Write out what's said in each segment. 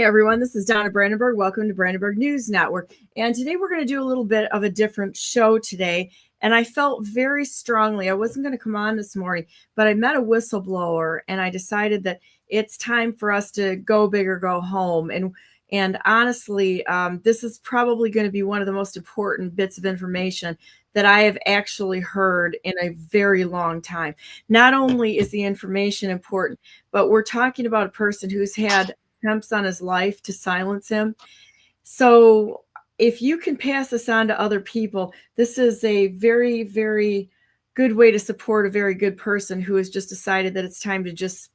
Hi, everyone. This is Donna Brandenburg. Welcome to Brandenburg News Network. And today we're going to do a little bit of a different show today. And I felt very strongly, I wasn't going to come on this morning, but I met a whistleblower and I decided that it's time for us to go big or go home. And honestly, this is probably going to be one of the most important bits of information that I have actually heard in a very long time. Not only is the information important, but we're talking about a person who's had attempts on his life to silence him. So if you can pass this on to other people, this is a very, very good way to support a very good person who has just decided that it's time to just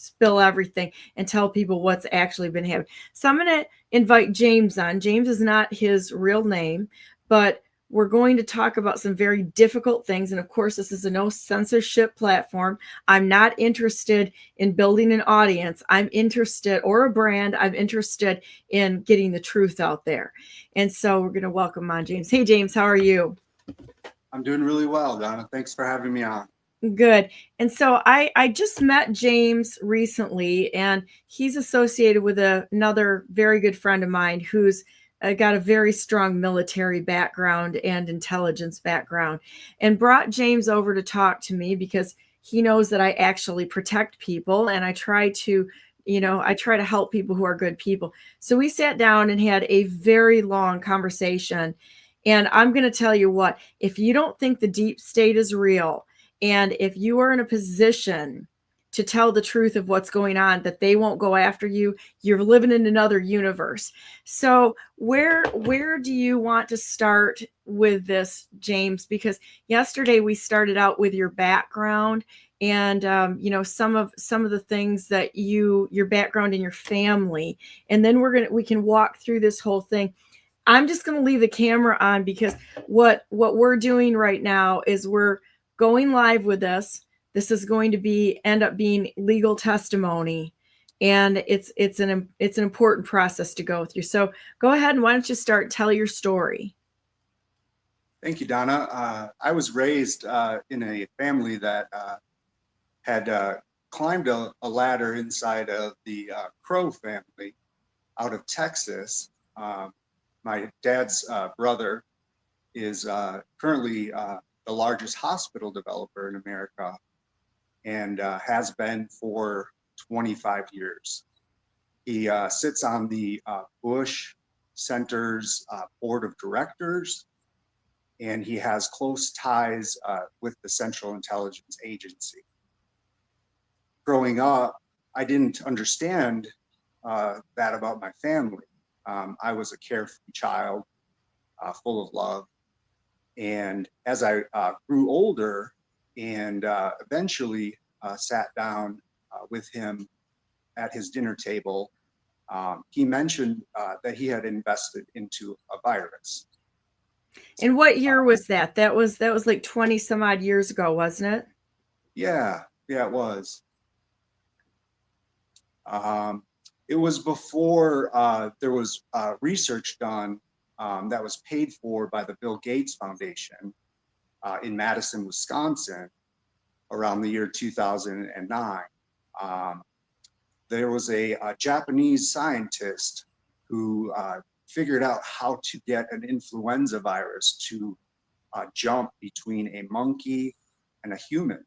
spill everything and tell people what's actually been happening. So I'm going to invite James on. James is not his real name, but we're going to talk about some very difficult things. And of course, this is a no censorship platform. I'm not interested in building an audience. I'm interested, or a brand, I'm interested in getting the truth out there. And so we're going to welcome on James. Hey, James, how are you? I'm doing really well, Donna. Thanks for having me on. Good. And so I just met James recently, and he's associated with another very good friend of mine who's got a very strong military background and intelligence background, and brought James over to talk to me because he knows that I actually protect people and I try to help people who are good people. So we sat down and had a very long conversation. And I'm going to tell you what, if you don't think the deep state is real, and if you are in a position to tell the truth of what's going on, that they won't go after you, you're living in another universe. So where do you want to start with this, James? Because yesterday we started out with your background and some of the things that your background in your family, and then we can walk through this whole thing. I'm just going to leave the camera on because what we're doing right now is we're going live with this. This is going to end up being legal testimony, and it's an important process to go through. So go ahead, and why don't you tell your story? Thank you, Donna. I was raised in a family that had climbed a ladder inside of the Crow family out of Texas. My dad's brother is currently the largest hospital developer in America, and has been for 25 years. He sits on the Bush Center's board of directors, and he has close ties with the Central Intelligence Agency. Growing up, I didn't understand that about my family. I was a carefree child, full of love. And as I grew older and eventually sat down with him at his dinner table, he mentioned that he had invested into a virus. And what year was that? That was like 20 some odd years ago, wasn't it? Yeah, it was. It was before there was research done that was paid for by the Bill Gates Foundation in Madison, Wisconsin, around the year 2009. There was a Japanese scientist who figured out how to get an influenza virus to jump between a monkey and a human.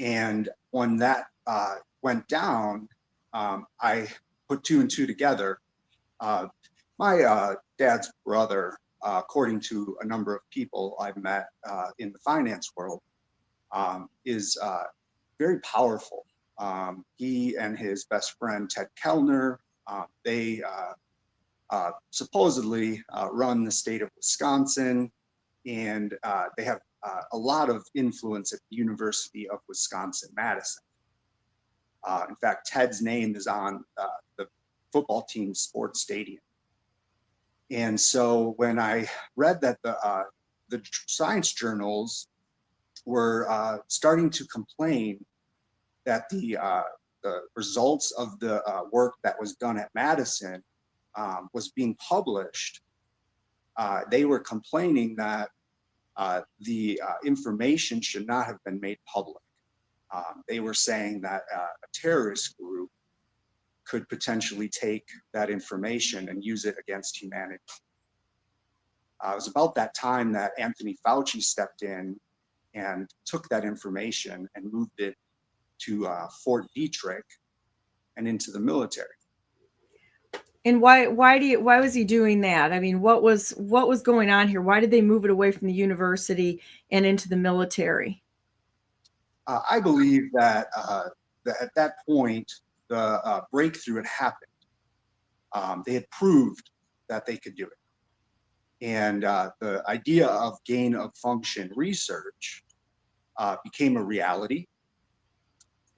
And when that went down, I put two and two together. My dad's brother, according to a number of people I've met in the finance world, is very powerful. He and his best friend, Ted Kellner, they supposedly run the state of Wisconsin, and they have a lot of influence at the University of Wisconsin-Madison. In fact, Ted's name is on the football team's sports stadium. And so when I read that the science journals were starting to complain that the results of the work that was done at Madison was being published, they were complaining that the information should not have been made public. They were saying that a terrorist group could potentially take that information and use it against humanity. It was about that time that Anthony Fauci stepped in and took that information and moved it to Fort Detrick and into the military. And why was he doing that? I mean, what was going on here? Why did they move it away from the university and into the military? I believe that, at that point, the breakthrough had happened. They had proved that they could do it. And the idea of gain of function research became a reality.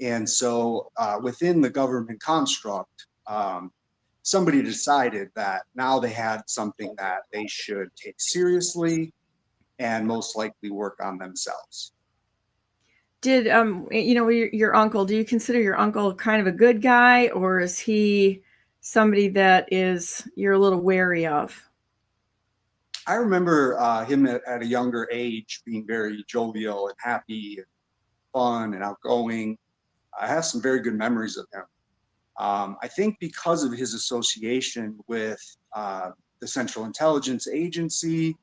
And so within the government construct, somebody decided that now they had something that they should take seriously and most likely work on themselves. Did your uncle, do you consider your uncle kind of a good guy, or is he somebody that you're a little wary of? I remember him at a younger age being very jovial and happy and fun and outgoing. I have some very good memories of him. I think because of his association with the Central Intelligence Agency,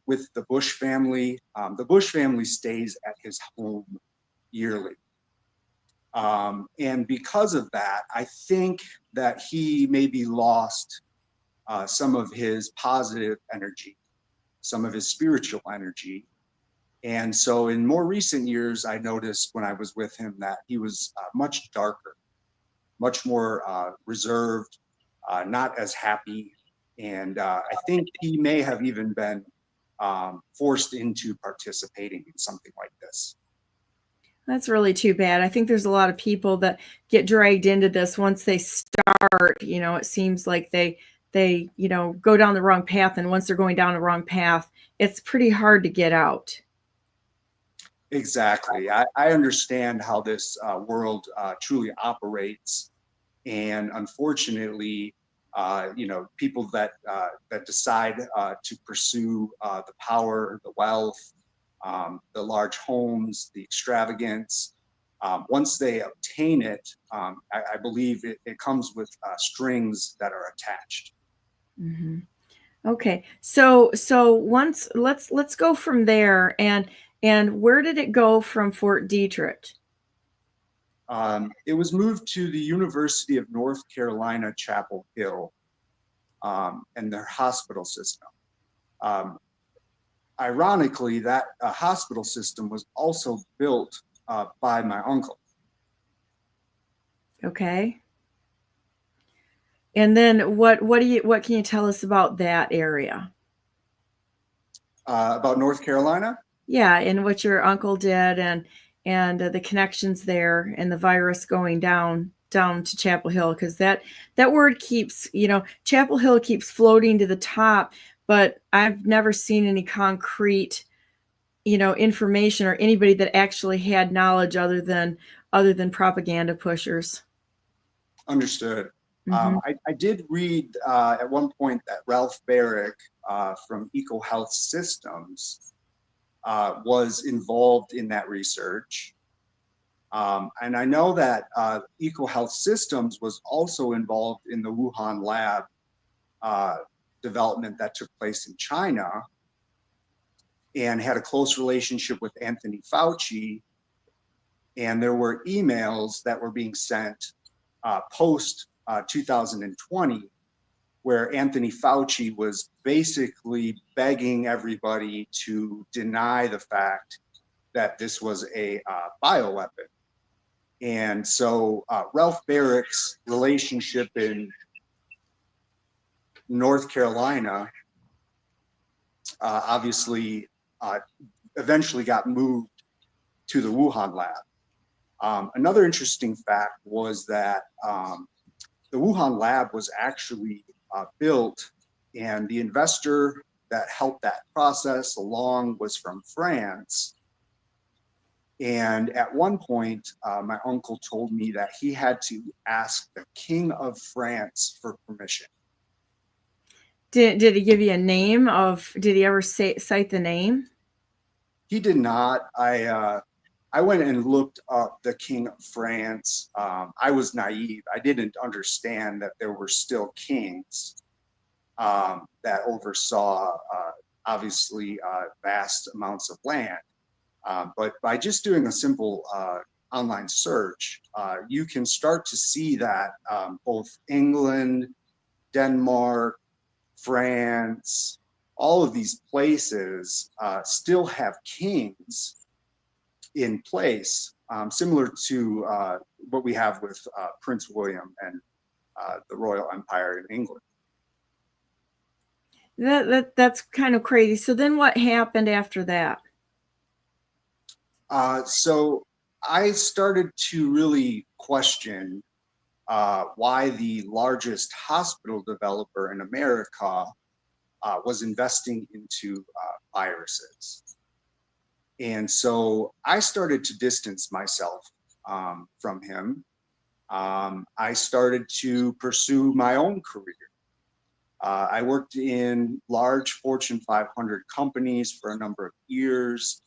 with the Bush family. The Bush family stays at his home yearly. And because of that, I think that he maybe lost some of his positive energy, some of his spiritual energy. And so in more recent years, I noticed when I was with him that he was much darker, much more reserved, not as happy. And I think he may have even been forced into participating in something like this. That's really too bad. I think there's a lot of people that get dragged into this once they start. It seems like they go down the wrong path, and once they're going down the wrong path, it's pretty hard to get out. Exactly. I understand how this world truly operates, and unfortunately, people that decide to pursue the power, the wealth, the large homes, the extravagance, once they obtain it, I believe it comes with strings that are attached. Mm-hmm. Okay, so once let's go from there, and where did it go from Fort Detrick? It was moved to the University of North Carolina, Chapel Hill, and their hospital system. Ironically, that hospital system was also built by my uncle. Okay. And then what can you tell us about that area? About North Carolina? Yeah, and what your uncle did, and the connections there, and the virus going down to Chapel Hill, because that word keeps, Chapel Hill keeps floating to the top, but I've never seen any concrete, information or anybody that actually had knowledge other than propaganda pushers. Understood. Mm-hmm. I did read at one point that Ralph Barrick from EcoHealth Systems was involved in that research. And I know that EcoHealth Systems was also involved in the Wuhan lab development that took place in China, and had a close relationship with Anthony Fauci. And there were emails that were being sent post 2020, where Anthony Fauci was basically begging everybody to deny the fact that this was a bioweapon. And so Ralph Barrick's relationship in North Carolina obviously eventually got moved to the Wuhan lab. Another interesting fact was that the Wuhan lab was actually built, and the investor that helped that process along was from France. And at one point, my uncle told me that he had to ask the King of France for permission. Did he give you a name of? Did he ever cite the name? He did not. I I went and looked up the King of France. I was naive. I didn't understand that there were still kings that oversaw, obviously, vast amounts of land. But by just doing a simple online search, you can start to see that both England, Denmark, France, all of these places still have kings in place, similar to what we have with Prince William and the Royal Empire in England. That's kind of crazy. So then what happened after that? So I started to really question why the largest hospital developer in America was investing into viruses. And so I started to distance myself from him. I started to pursue my own career. I worked in large Fortune 500 companies for a number of years.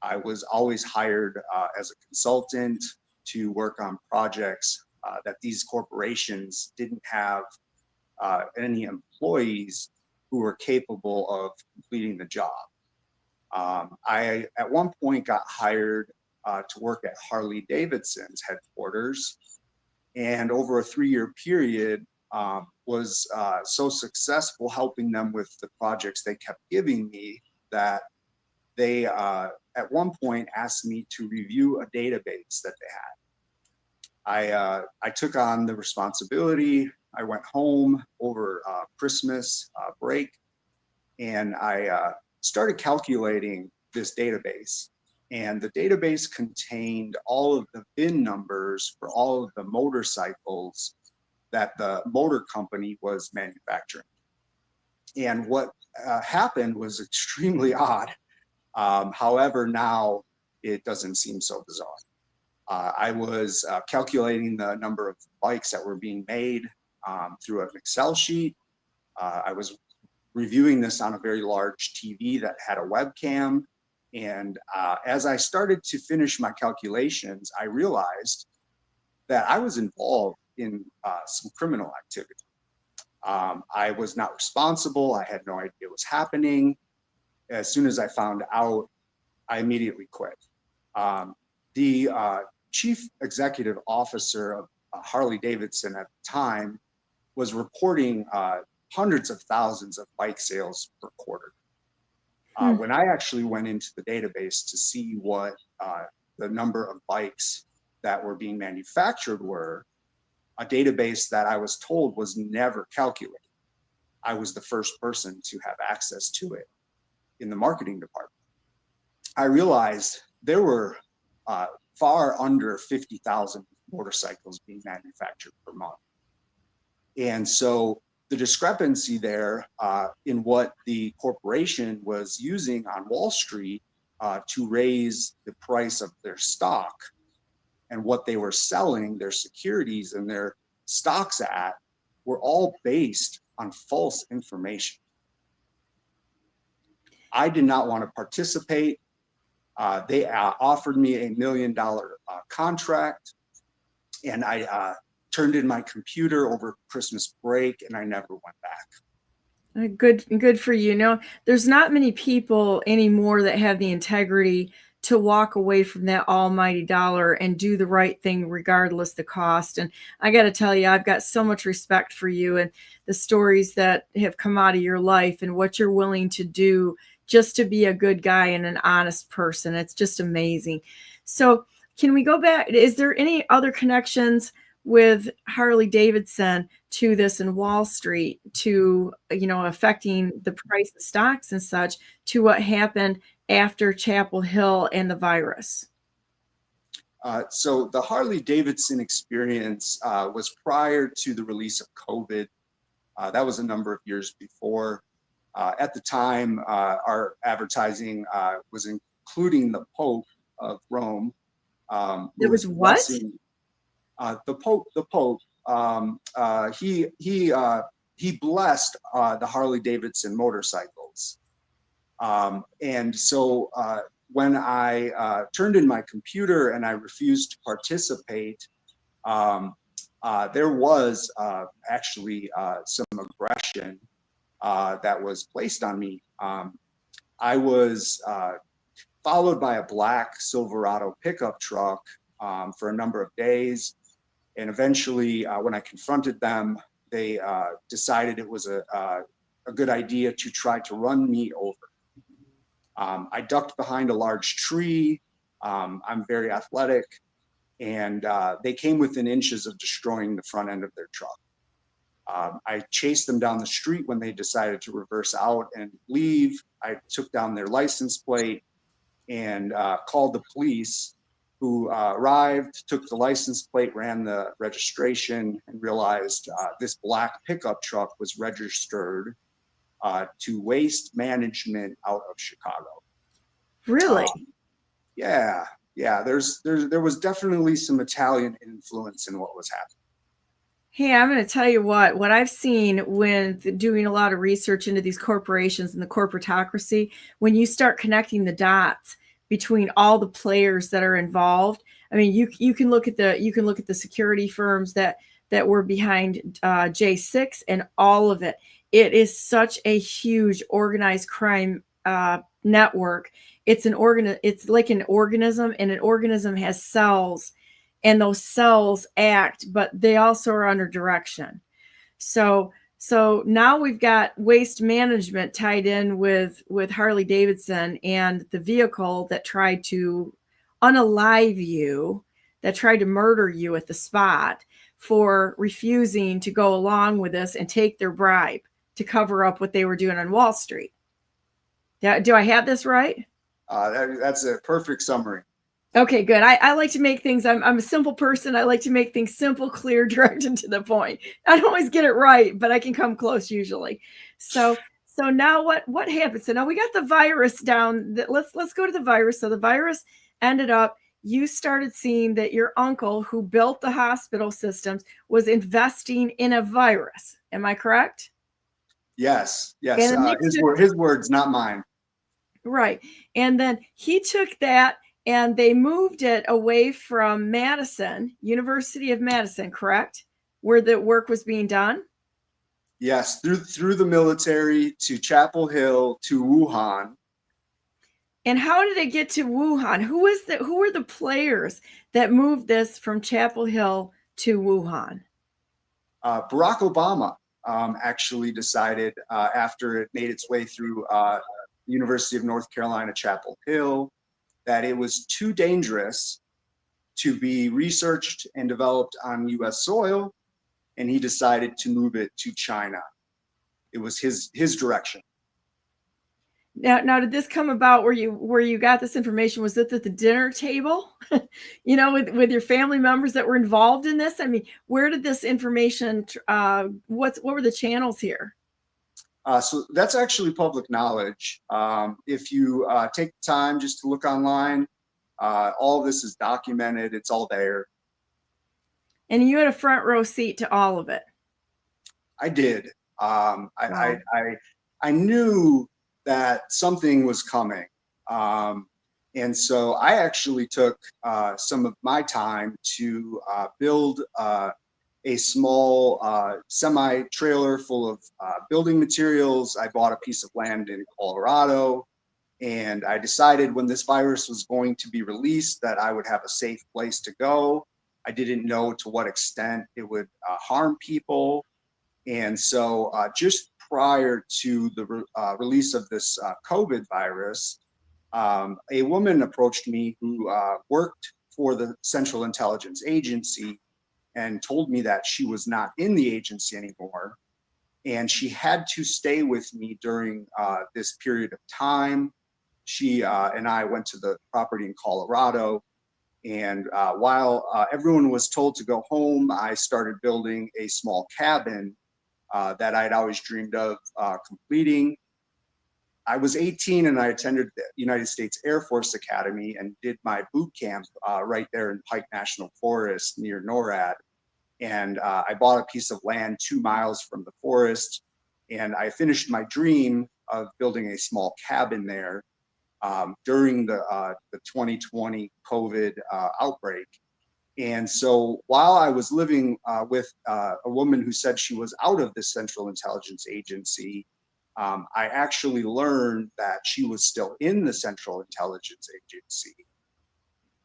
I was always hired as a consultant to work on projects that these corporations didn't have any employees who were capable of completing the job. I, at one point, got hired to work at Harley Davidson's headquarters, and over a 3-year period, was so successful helping them with the projects they kept giving me that they, at one point, asked me to review a database that they had. I took on the responsibility. I went home over Christmas break, and I started calculating this database. And the database contained all of the VIN numbers for all of the motorcycles that the motor company was manufacturing. And what happened was extremely odd. However, now it doesn't seem so bizarre. I was calculating the number of bikes that were being made through an Excel sheet. I was reviewing this on a very large TV that had a webcam. And as I started to finish my calculations, I realized that I was involved in some criminal activity. I was not responsible. I had no idea what was happening. As soon as I found out, I immediately quit. The chief executive officer of Harley Davidson at the time was reporting hundreds of thousands of bike sales per quarter. When I actually went into the database to see what the number of bikes that were being manufactured were, a database that I was told was never calculated. I was the first person to have access to it in the marketing department. I realized there were far under 50,000 motorcycles being manufactured per month. And so the discrepancy there in what the corporation was using on Wall Street to raise the price of their stock and what they were selling their securities and their stocks at were all based on false information. I did not want to participate. They offered me $1 million contract, and I turned in my computer over Christmas break, and I never went back. Good for you. No, there's not many people anymore that have the integrity to walk away from that almighty dollar and do the right thing regardless the cost. And I got to tell you, I've got so much respect for you and the stories that have come out of your life and what you're willing to do just to be a good guy and an honest person. It's just amazing. So can we go back? Is there any other connections with Harley Davidson to this in Wall Street, to, affecting the price of stocks and such, to what happened after Chapel Hill and the virus? So the Harley Davidson experience was prior to the release of COVID. That was a number of years before. At the time, our advertising was including the Pope of Rome. There was what? Blessing, the Pope. He blessed the Harley Davidson motorcycles, and so when I turned in my computer and I refused to participate, there was actually some aggression that was placed on me. I was followed by a black Silverado pickup truck for a number of days. And eventually, when I confronted them, they decided it was a good idea to try to run me over. I ducked behind a large tree. I'm very athletic, and they came within inches of destroying the front end of their truck. I chased them down the street when they decided to reverse out and leave. I took down their license plate and called the police, who arrived, took the license plate, ran the registration, and realized this black pickup truck was registered to Waste Management out of Chicago. Really? Yeah. There was definitely some Italian influence in what was happening. Hey, I'm going to tell you what I've seen when doing a lot of research into these corporations and the corporatocracy, when you start connecting the dots between all the players that are involved. I mean, you can look at the security firms that were behind J6 and all of it. It is such a huge organized crime network. It's like an organism, and an organism has cells, and those cells act, but they also are under direction. So now we've got waste management tied in with Harley Davidson and the vehicle that tried to unalive you, that tried to murder you at the spot for refusing to go along with this and take their bribe to cover up what they were doing on Wall Street. Do I have this right? That's a perfect summary. Okay, good. I like to make things, I'm a simple person. I like to make things simple, clear, direct, and to the point. I don't always get it right, but I can come close usually. So now what happened? So now we got the virus down. Let's go to the virus. So the virus ended up, you started seeing that your uncle, who built the hospital systems, was investing in a virus. Am I correct? Yes. And His words, not mine. Right. And then he took that and they moved it away from Madison, University of Madison, correct? Where the work was being done? Yes, through the military to Chapel Hill to Wuhan. And how did it get to Wuhan? Who were the players that moved this from Chapel Hill to Wuhan? Barack Obama actually decided after it made its way through the University of North Carolina, Chapel Hill, that it was too dangerous to be researched and developed on U.S. soil, and he decided to move it to China. It was his direction. Now, did this come about where you got this information? Was it at the dinner table, with your family members that were involved in this? I mean, where did this information? What were the channels here? So that's actually public knowledge. If you take the time just to look online, all of this is documented. It's all there. And you had a front row seat to all of it. I did. Wow. I knew that something was coming. And so I actually took some of my time to build a small semi-trailer full of building materials. I bought a piece of land in Colorado, and I decided when this virus was going to be released that I would have a safe place to go. I didn't know to what extent it would harm people. And so just prior to the release of this COVID virus, a woman approached me who worked for the Central Intelligence Agency and told me that she was not in the agency anymore. And she had to stay with me during this period of time. She and I went to the property in Colorado. And while everyone was told to go home, I started building a small cabin that I'd always dreamed of completing. I was 18 and I attended the United States Air Force Academy and did my boot camp right there in Pike National Forest near NORAD. And I bought a piece of land 2 miles from the forest, and I finished my dream of building a small cabin there. during the 2020 COVID outbreak. And so while I was living with a woman who said she was out of the Central Intelligence Agency, I actually learned that she was still in the Central Intelligence Agency.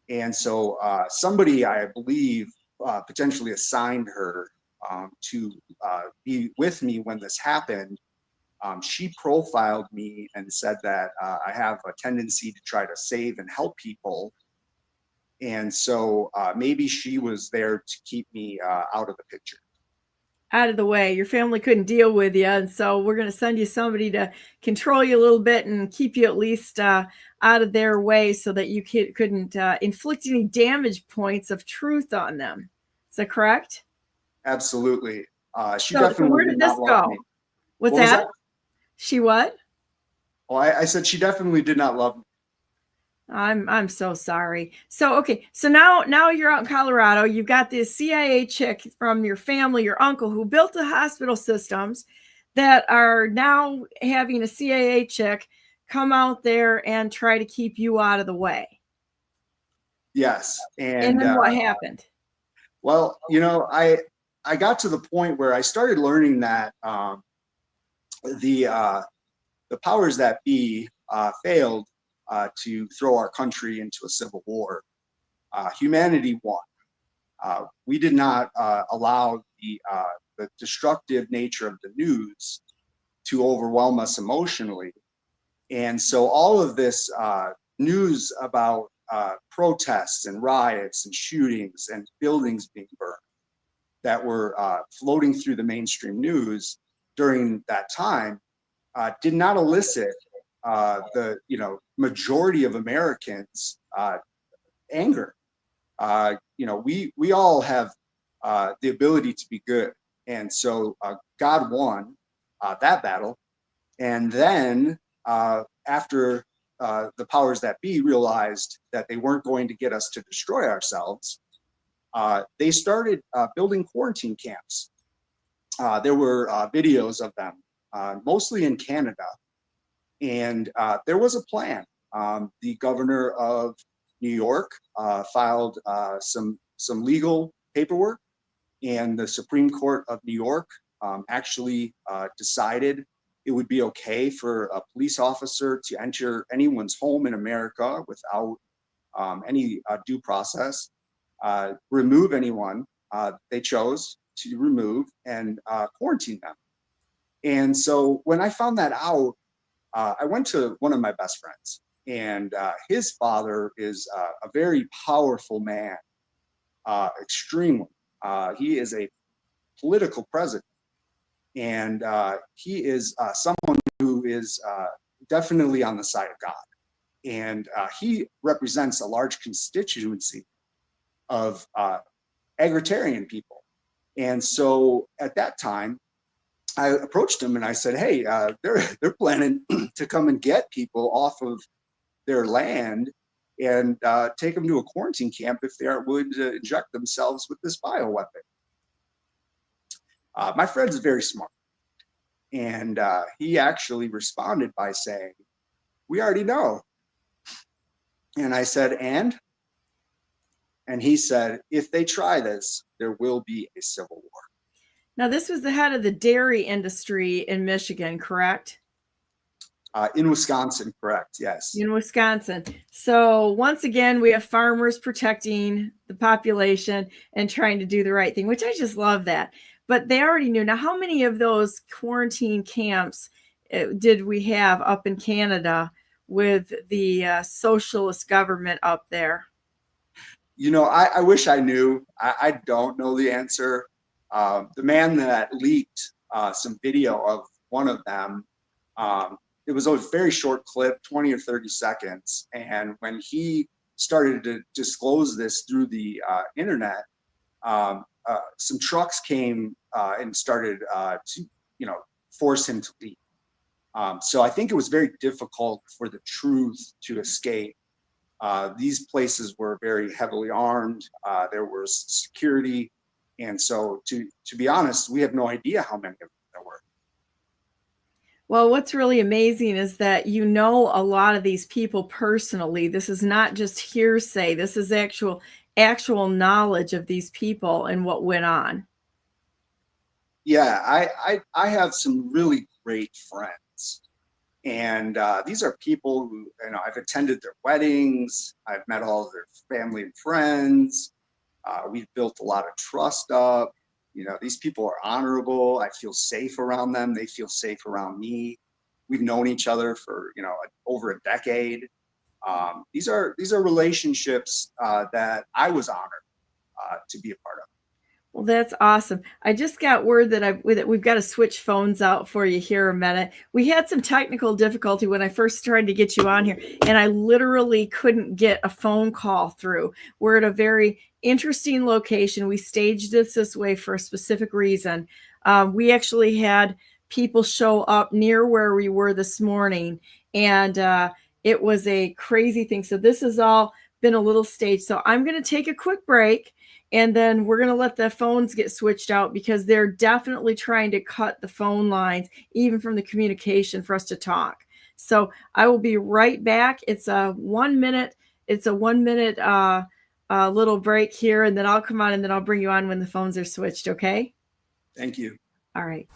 And so somebody, I believe, potentially assigned her to be with me when this happened. She profiled me and said that I have a tendency to try to save and help people. And so maybe she was there to keep me out of the picture. Out of the way. Your family couldn't deal with you, and so we're going to send you somebody to control you a little bit and keep you at least out of their way so that you couldn't inflict any damage points of truth on them. Is that correct? Absolutely. She So definitely where did did this not love go? me. What's What was that? that? She what? Oh, I said she definitely did not love me. I'm so sorry. So okay, so now you're out in Colorado. You've got this CIA chick from your family, your uncle, who built the hospital systems that are now having a CIA chick come out there and try to keep you out of the way. Yes. And And then what happened? well, I got to the point where I started learning that the powers that be failed to throw our country into a civil war. Humanity won. We did not allow the destructive nature of the news to overwhelm us emotionally. And so all of this news about protests and riots and shootings and buildings being burned that were floating through the mainstream news during that time did not elicit the majority of Americans anger. We all have the ability to be good, and so God won that battle. And then after the powers that be realized that they weren't going to get us to destroy ourselves, they started building quarantine camps. There were videos of them, mostly in Canada, and there was a plan. The governor of New York filed some legal paperwork, and the Supreme Court of New York actually decided it would be okay for a police officer to enter anyone's home in America without any due process, remove anyone they chose to remove, and quarantine them. And so when I found that out, I went to one of my best friends, and his father is a very powerful man, extremely. He is a political president, and he is someone who is definitely on the side of God. And he represents a large constituency of agrarian people. And so at that time, I approached him and I said, "Hey, they're planning to come and get people off of their land and take them to a quarantine camp if they are willing to inject themselves with this bioweapon." My friend's very smart, and he actually responded by saying, "We already know." And I said, "And?" And he said, "If they try this, there will be a civil war." Now this was the head of the dairy industry in Michigan, correct? In Wisconsin, correct? Yes. In Wisconsin. So once again, we have farmers protecting the population and trying to do the right thing, which I just love that. But they already knew. Now, how many of those quarantine camps did we have up in Canada with the socialist government up there? I wish I knew. I don't know the answer. The man that leaked some video of one of them, it was a very short clip, 20 or 30 seconds. And when he started to disclose this through the internet, some trucks came and started to, force him to leave. So I think it was very difficult for the truth to escape. These places were very heavily armed. There was security. And so to be honest, we have no idea how many of them there were. Well, what's really amazing is that you know a lot of these people personally. This is not just hearsay. This is actual knowledge of these people and what went on. Yeah, I have some really great friends, and these are people who, I've attended their weddings. I've met all of their family and friends. We've built a lot of trust up. These people are honorable. I feel safe around them. They feel safe around me. We've known each other for over a decade. These are relationships that I was honored to be a part of. Well, that's awesome. I just got word that we've got to switch phones out for you here a minute. We had some technical difficulty when I first tried to get you on here, and I literally couldn't get a phone call through. We're at a very interesting location. We staged this way for a specific reason. We actually had people show up near where we were this morning, and it was a crazy thing. So this has all been a little staged. So I'm going to take a quick break. And then we're going to let the phones get switched out because they're definitely trying to cut the phone lines, even from the communication for us to talk. So I will be right back. It's a 1 minute. It's a 1 minute little break here, and then I'll come on and then I'll bring you on when the phones are switched. Okay. Thank you. All right.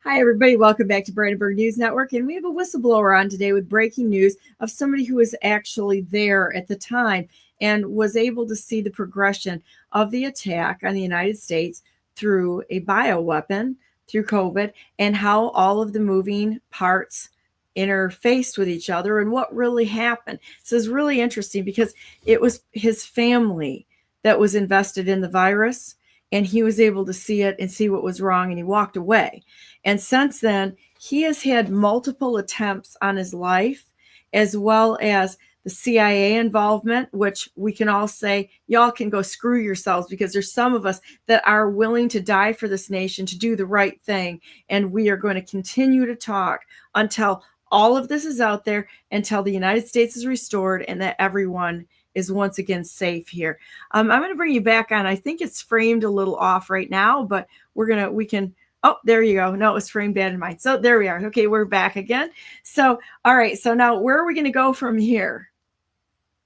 Hi, everybody. Welcome back to Brandenburg News Network. And we have a whistleblower on today with breaking news of somebody who was actually there at the time and was able to see the progression of the attack on the United States through a bioweapon, through COVID, and how all of the moving parts interfaced with each other and what really happened. So it's really interesting because it was his family that was invested in the virus, and he was able to see it and see what was wrong, and he walked away. And since then, he has had multiple attempts on his life, as well as the CIA involvement, which we can all say, y'all can go screw yourselves, because there's some of us that are willing to die for this nation, to do the right thing. And we are going to continue to talk until all of this is out there, until the United States is restored and that everyone is once again safe here. I'm going to bring you back on. I think it's framed a little off right now, but we can. Oh, there you go. No, it was framed bad in mine. So there we are. Okay, we're back again. So, all right. So now where are we going to go from here?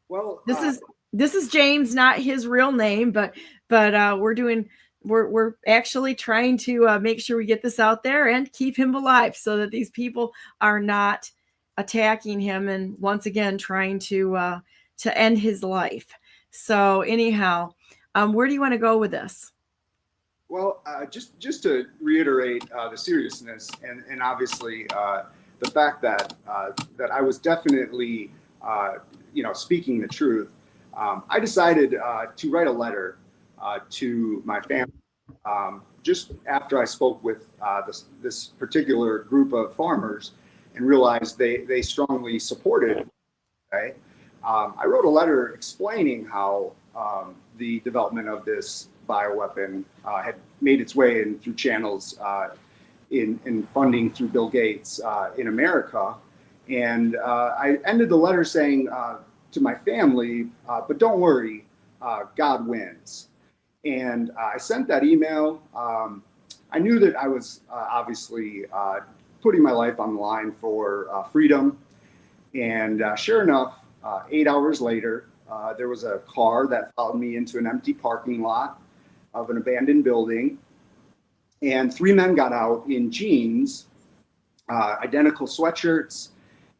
Well, this is James, not his real name, but we're actually trying to make sure we get this out there and keep him alive so that these people are not attacking him and once again trying to end his life. So anyhow, where do you want to go with this? Well, just to reiterate the seriousness and obviously the fact that I was definitely speaking the truth. I decided to write a letter to my family just after I spoke with this particular group of farmers and realized they strongly supported. Right? I wrote a letter explaining how the development of this bioweapon had made its way in through channels in funding through Bill Gates in America. And I ended the letter saying to my family, but don't worry, God wins. And I sent that email. I knew that I was obviously putting my life on the line for freedom. And sure enough, 8 hours later, there was a car that followed me into an empty parking lot of an abandoned building. And three men got out in jeans, identical sweatshirts,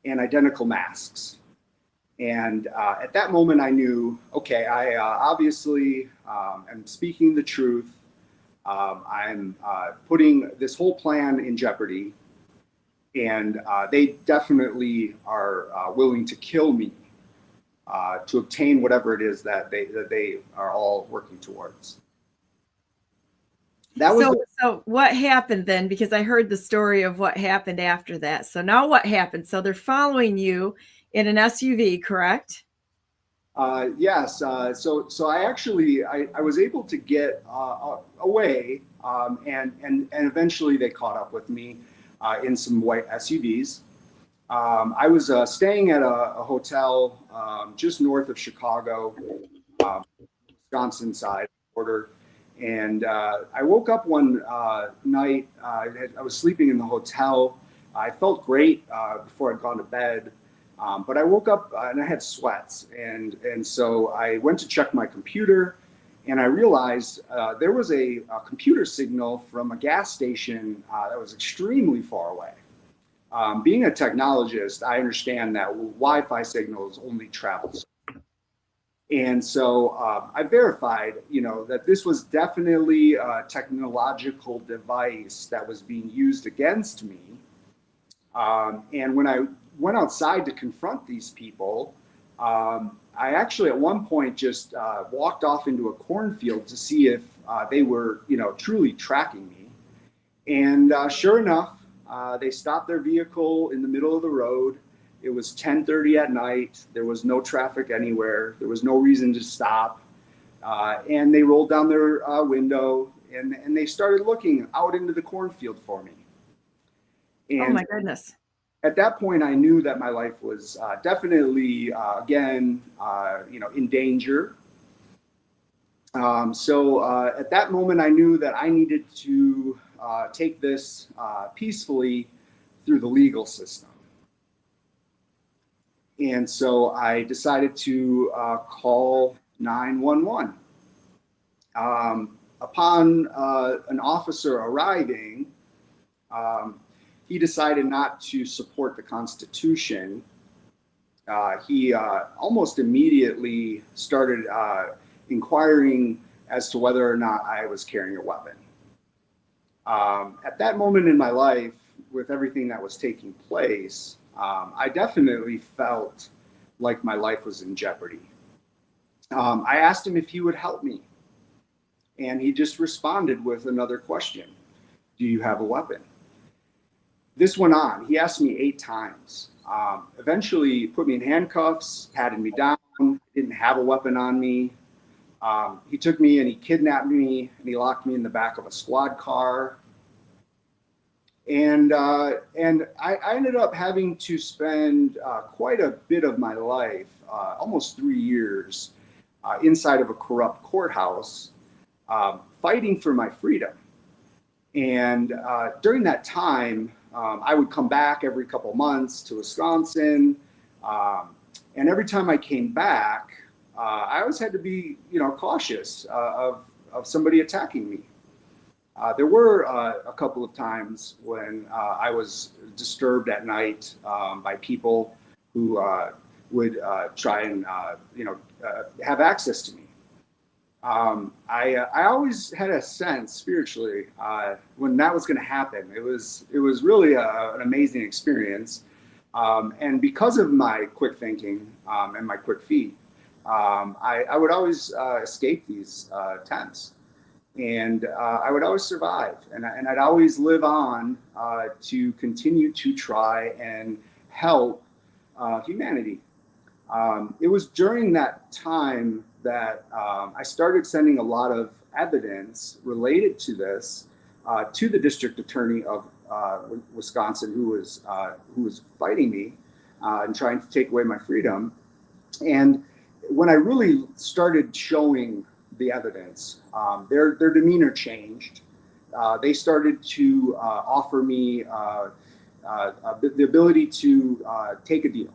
and identical masks. And at that moment, I knew, okay, I obviously am speaking the truth. I'm putting this whole plan in jeopardy, and they definitely are willing to kill me to obtain whatever it is that they are all working towards. That was so what happened then? Because I heard the story of what happened after that. So now what happened? So they're following you in an SUV, correct? Yes. So I actually I was able to get away, and eventually they caught up with me in some white SUVs. I was staying at a hotel just north of Chicago, Wisconsin side border, and I woke up one night. I was sleeping in the hotel. I felt great before I'd gone to bed. But I woke up and I had sweats, and so I went to check my computer, and I realized there was a computer signal from a gas station that was extremely far away. Being a technologist, I understand that Wi-Fi signals only travel. And so I verified, that this was definitely a technological device that was being used against me. And when I went outside to confront these people, I actually at one point just walked off into a cornfield to see if they were, truly tracking me. And sure enough, they stopped their vehicle in the middle of the road. It was 10:30 at night. There was no traffic anywhere. There was no reason to stop. And they rolled down their window and they started looking out into the cornfield for me. And oh my goodness. At that point, I knew that my life was definitely, again, in danger. So at that moment, I knew that I needed to take this peacefully through the legal system. And so I decided to call 911. Upon an officer arriving, he decided not to support the Constitution. He almost immediately started inquiring as to whether or not I was carrying a weapon. At that moment in my life, with everything that was taking place, I definitely felt like my life was in jeopardy. I asked him if he would help me, and he just responded with another question. Do you have a weapon? This went on. He asked me 8 times. Eventually, he put me in handcuffs, patted me down, didn't have a weapon on me. He took me and he kidnapped me, and he locked me in the back of a squad car. And I ended up having to spend quite a bit of my life, almost 3 years, inside of a corrupt courthouse, fighting for my freedom. And during that time, I would come back every couple months to Wisconsin. And every time I came back, I always had to be, cautious of somebody attacking me. There were a couple of times when I was disturbed at night by people who would try and, have access to me. I always had a sense spiritually when that was going to happen. It was really an amazing experience. And because of my quick thinking and my quick feet, I would always escape these tents. And I would always survive, and I'd always live on to continue to try and help humanity. It was during that time that I started sending a lot of evidence related to this to the district attorney of Wisconsin, who was fighting me and trying to take away my freedom. And when I really started showing the evidence, their demeanor changed. They started to offer me the ability to take a deal.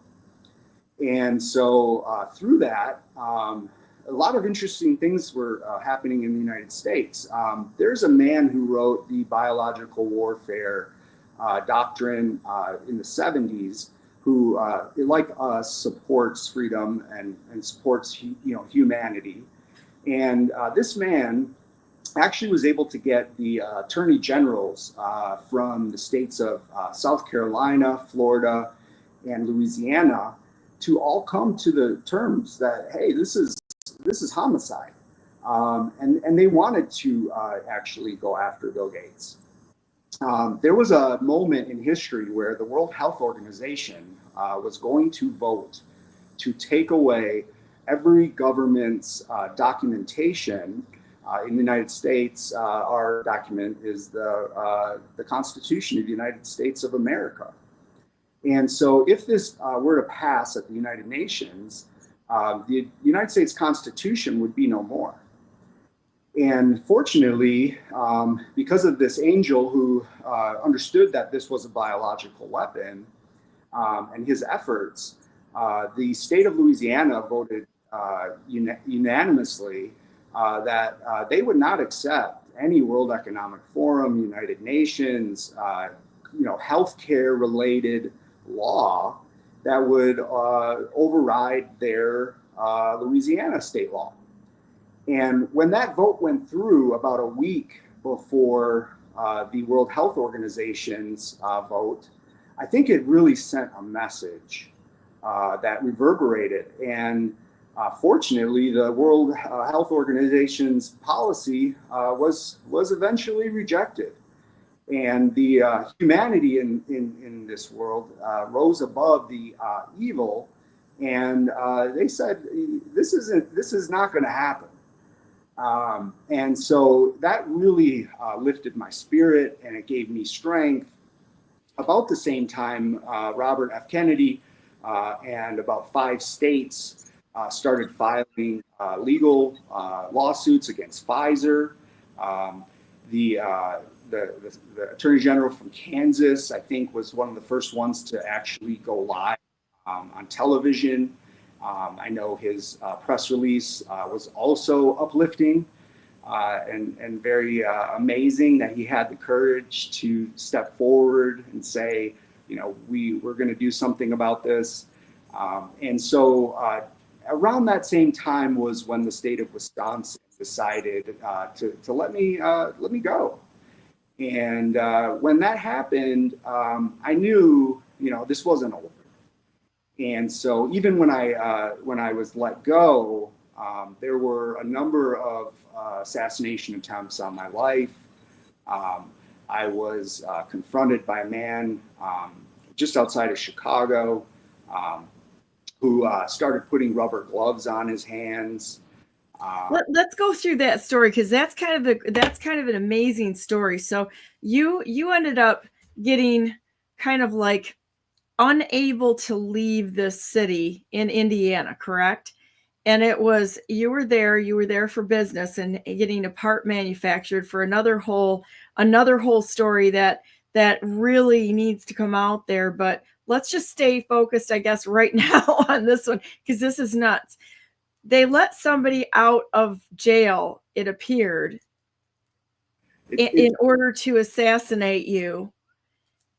And so through that, a lot of interesting things were happening in the United States. There's a man who wrote the biological warfare doctrine in the 70s who, like us, supports freedom and supports humanity. And this man actually was able to get the attorney generals from the states of South Carolina, Florida, and Louisiana to all come to the terms that, hey, this is homicide, and they wanted to actually go after Bill Gates. There was a moment in history where the World Health Organization was going to vote to take away every government's documentation. In the United States, our document is the Constitution of the United States of America. And so if this were to pass at the United Nations, the United States Constitution would be no more. And fortunately, because of this angel who understood that this was a biological weapon and his efforts, the state of Louisiana voted unanimously that they would not accept any World Economic Forum, United Nations, healthcare related law that would override their Louisiana state law. And when that vote went through about a week before the World Health Organization's vote, I think it really sent a message that reverberated. And fortunately, the World Health Organization's policy was eventually rejected. And the humanity in this world rose above the evil, and they said, this is not going to happen. And so that really lifted my spirit, and it gave me strength. About the same time, Robert F. Kennedy and about 5 states started filing legal lawsuits against Pfizer. The Attorney General from Kansas, I think, was one of the first ones to actually go live on television. I know his press release was also uplifting and very amazing, that he had the courage to step forward and say, we're going to do something about this. And so around that same time was when the state of Wisconsin decided to let me go. And when that happened, I knew, this wasn't over. And so even when I was let go, there were a number of assassination attempts on my life. I was confronted by a man just outside of Chicago who started putting rubber gloves on his hands. Let's go through that story, because that's kind of an amazing story. So you ended up getting kind of like unable to leave the city in Indiana, correct? And it was, you were there for business and getting a part manufactured for another whole story that really needs to come out there. But let's just stay focused, I guess, right now on this one, because this is nuts. They let somebody out of jail, it appeared, in order to assassinate you.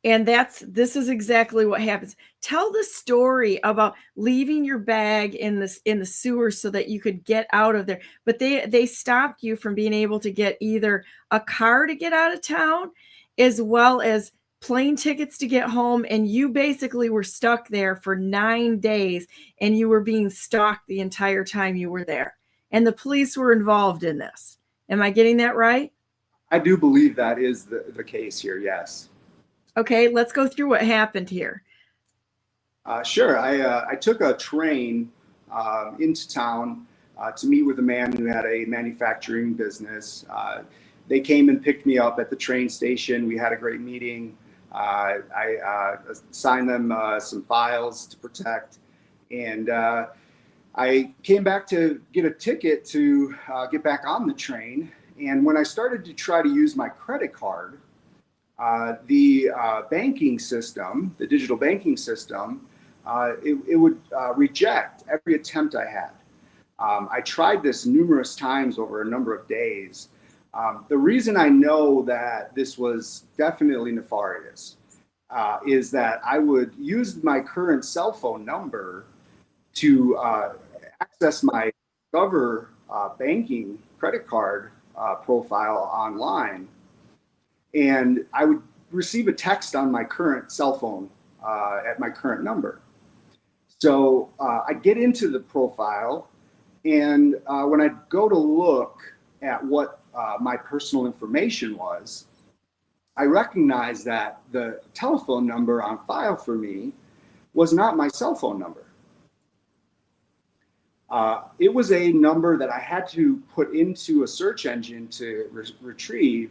And this is exactly what happens. Tell the story about leaving your bag in the sewer so that you could get out of there. But they stopped you from being able to get either a car to get out of town, as well as plane tickets to get home. And you basically were stuck there for 9 days, and you were being stalked the entire time you were there. And the police were involved in this. Am I getting that right? I do believe that is the case here, yes. Okay, let's go through what happened here. Sure. I took a train into town to meet with a man who had a manufacturing business. They came and picked me up at the train station. We had a great meeting. I assigned them some files to protect. And I came back to get a ticket to get back on the train. And when I started to try to use my credit card, the banking system, the digital banking system, it would reject every attempt I had. I tried this numerous times over a number of days. The reason I know that this was definitely nefarious is that I would use my current cell phone number to access my Discover banking credit card profile online, and I would receive a text on my current cell phone at my current number. So I get into the profile, and when I go to look at what my personal information was, I recognize that the telephone number on file for me was not my cell phone number. It was a number that I had to put into a search engine to retrieve.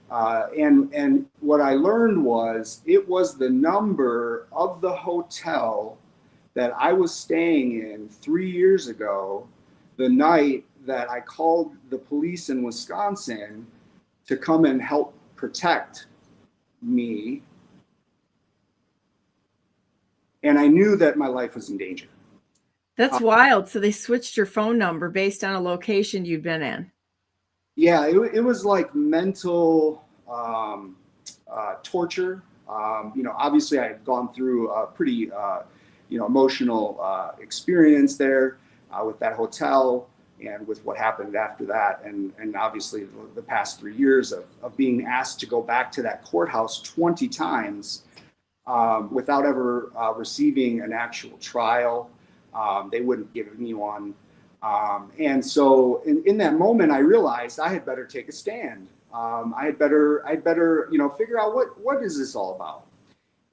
And what I learned was it was the number of the hotel that I was staying in 3 years ago, the night that I called the police in Wisconsin to come and help protect me. And I knew that my life was in danger. That's wild. So they switched your phone number based on a location you'd been in. Yeah, it was like mental torture. Obviously I had gone through a pretty, emotional experience there with that hotel and with what happened after that. And obviously the past 3 years of being asked to go back to that courthouse 20 times without ever receiving an actual trial. They wouldn't give me one. And so in that moment, I realized I had better take a stand. I'd better, figure out what is this all about?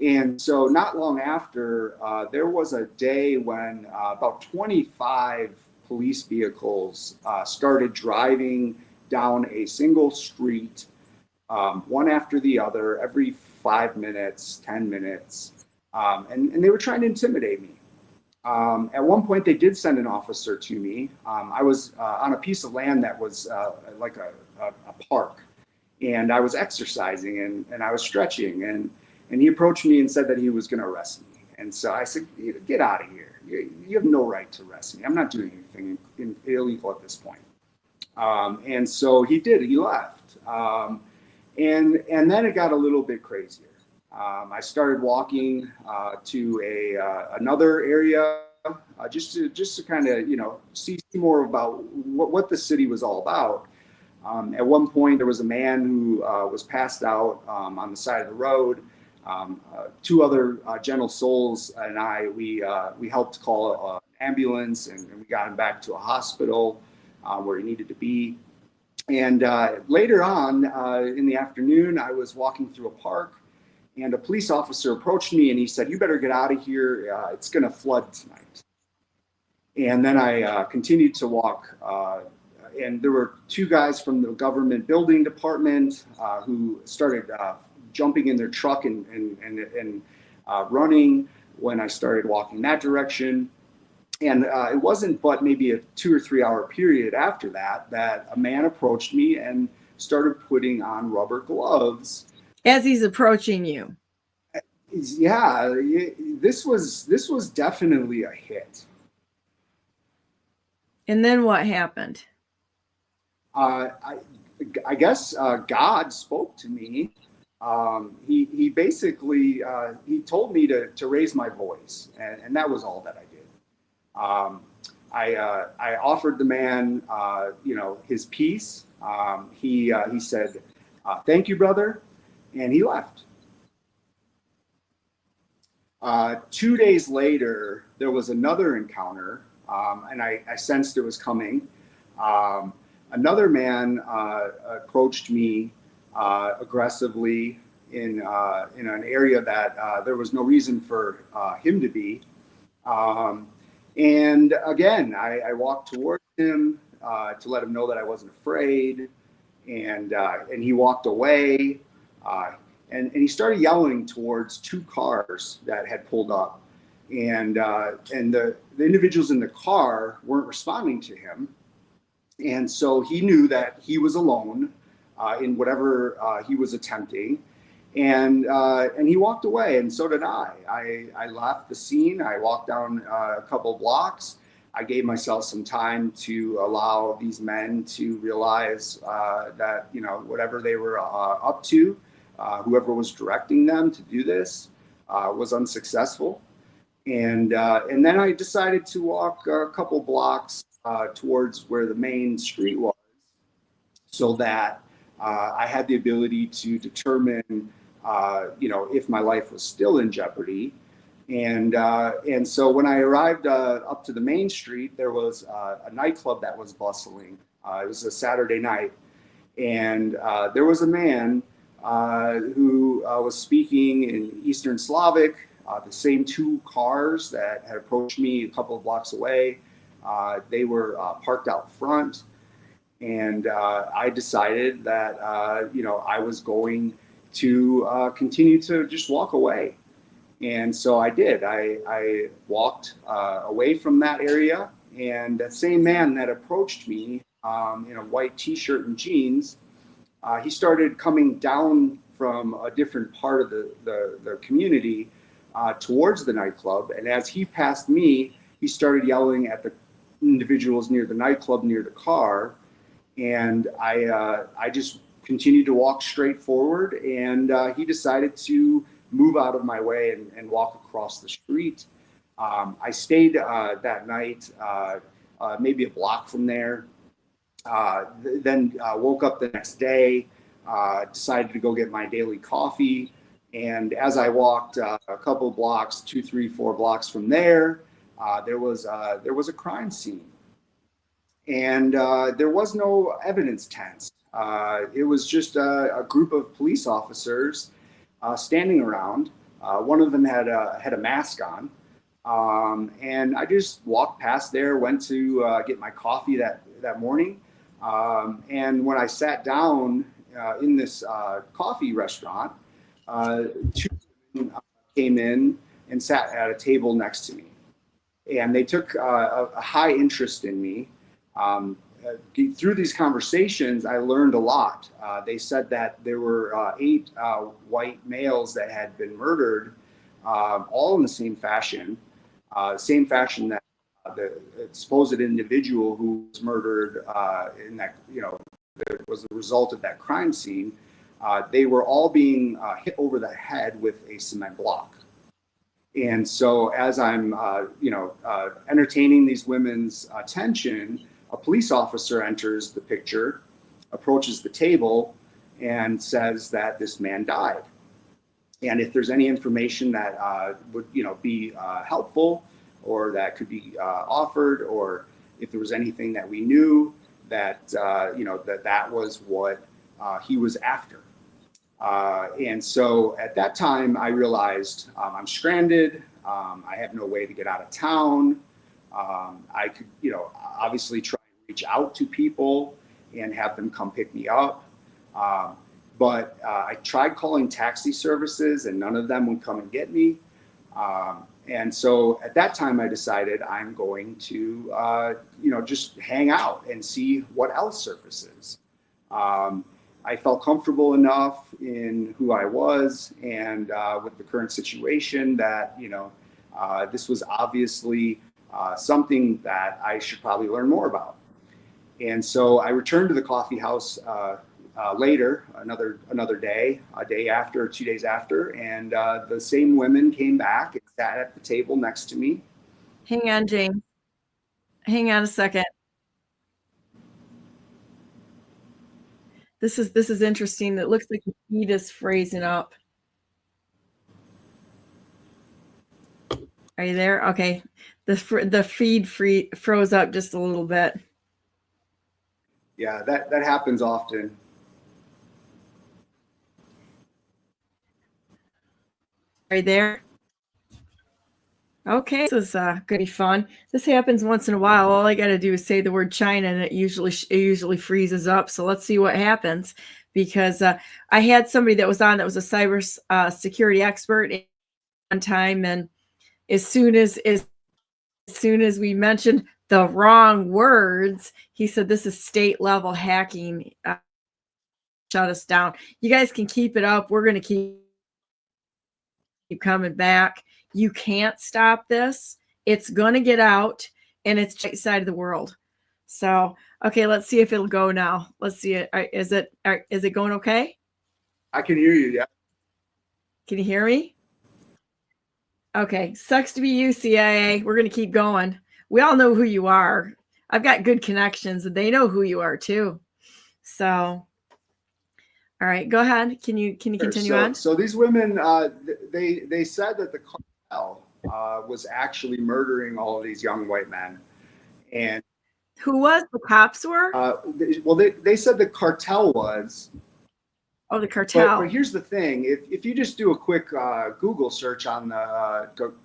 And so not long after, there was a day when about 25 police vehicles started driving down a single street, one after the other, every 5 minutes, 10 minutes. And they were trying to intimidate me. At one point, they did send an officer to me. I was on a piece of land that was like a park, and I was exercising and I was stretching, and he approached me and said that he was going to arrest me. And so I said, "Get out of here! You have no right to arrest me. I'm not doing anything illegal at this point." And so he did. He left, and then it got a little bit crazier. I started walking to another area just to kind of see more about what the city was all about. At one point, there was a man who was passed out on the side of the road. Two other gentle souls and we helped call an ambulance, and we got him back to a hospital where he needed to be. And later on in the afternoon, I was walking through a park, and a police officer approached me and he said, "You better get out of here. It's going to flood tonight." And then I continued to walk. And there were two guys from the government building department who started jumping in their truck and running when I started walking that direction. And it wasn't but maybe a 2 or 3 hour period after that a man approached me and started putting on rubber gloves. As he's approaching you. Yeah, this was definitely a hit. And then what happened? I guess God spoke to me. He basically he told me to raise my voice, and that was all that I did. I offered the man his peace. He said, "Thank you, brother." And he left. 2 days later, there was another encounter, and I sensed it was coming. Another man approached me aggressively in an area that there was no reason for him to be. And again, I walked towards him to let him know that I wasn't afraid, and he walked away. And he started yelling towards two cars that had pulled up, and the individuals in the car weren't responding to him, and so he knew that he was alone in whatever he was attempting, and he walked away, and so did I. I left the scene. I walked down a couple of blocks. I gave myself some time to allow these men to realize that whatever they were up to whoever was directing them to do this was unsuccessful. And then I decided to walk a couple blocks towards where the main street was, so that I had the ability to determine, if my life was still in jeopardy. And so when I arrived up to the main street, there was a nightclub that was bustling. It was a Saturday night, and there was a man who was speaking in Eastern Slavic. The same two cars that had approached me a couple of blocks away, they were parked out front. And I decided that, I was going to continue to just walk away. And so I did. I walked away from that area, and that same man that approached me in a white t-shirt and jeans, he started coming down from a different part of the community towards the nightclub. And as he passed me, he started yelling at the individuals near the nightclub, near the car. And I just continued to walk straight forward, and he decided to move out of my way and walk across the street. I stayed that night, maybe a block from there. Then woke up the next day, decided to go get my daily coffee. And as I walked a couple blocks, 2, 3, 4 blocks from there, there was a crime scene. And there was no evidence tents. It was just a group of police officers standing around. One of them had a mask on. And I just walked past there, went to get my coffee that morning. And when I sat down in this coffee restaurant, 2 women came in and sat at a table next to me. And they took a high interest in me. Through these conversations, I learned a lot. They said that there were 8 white males that had been murdered, all in the same fashion that the supposed individual who was murdered in that, that was the result of that crime scene. They were all being hit over the head with a cement block. And so as I'm, entertaining these women's attention, a police officer enters the picture, approaches the table, and says that this man died. And if there's any information that would, be helpful, or that could be offered, or if there was anything that we knew that, that was what he was after. And so at that time, I realized I'm stranded. I have no way to get out of town. I could, obviously try and reach out to people and have them come pick me up. But I tried calling taxi services, and none of them would come and get me. And so at that time, I decided I'm going to, just hang out and see what else surfaces. I felt comfortable enough in who I was and with the current situation that, this was obviously something that I should probably learn more about. And so I returned to the coffee house later, another day, a day after, 2 days after, and the same women came back and sat at the table next to me. Hang on, James. Hang on a second. This is interesting. It looks like the feed is freezing up. Are you there? Okay. The feed froze up just a little bit. Yeah, that happens often. Are you there? Okay, this is gonna be fun. This happens once in a while. All I got to do is say the word China, and it usually freezes up. So let's see what happens, because I had somebody that was on that was a cyber security expert one time, and as soon as we mentioned the wrong words, he said this is state level hacking. Shut us down. You guys can keep it up. We're gonna keep coming back. You can't stop this. It's going to get out, and it's right side of the world. So, okay, let's see if it'll go now. Let's see it. Is it going okay? I can hear you. Yeah. Can you hear me? Okay. Sucks to be you, CIA. We're going to keep going. We all know who you are. I've got good connections and they know who you are too. So, all right, go ahead. Can you continue on? So these women, they said that the cartel was actually murdering all of these young white men. And who was? The cops were? They said the cartel was. Oh, the cartel. But here's the thing: if you just do a quick Google search on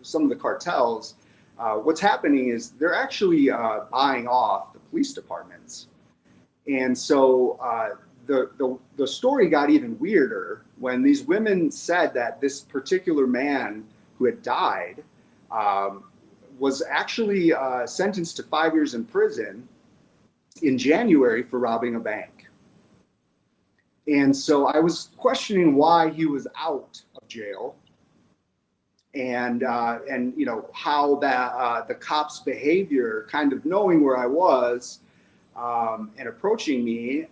some of the cartels, what's happening is they're actually buying off the police departments, and so the story got even weirder when these women said that this particular man who had died was actually sentenced to 5 years in prison in January for robbing a bank. And so I was questioning why he was out of jail, and you know how that the cops' behavior, kind of knowing where I was and approaching me,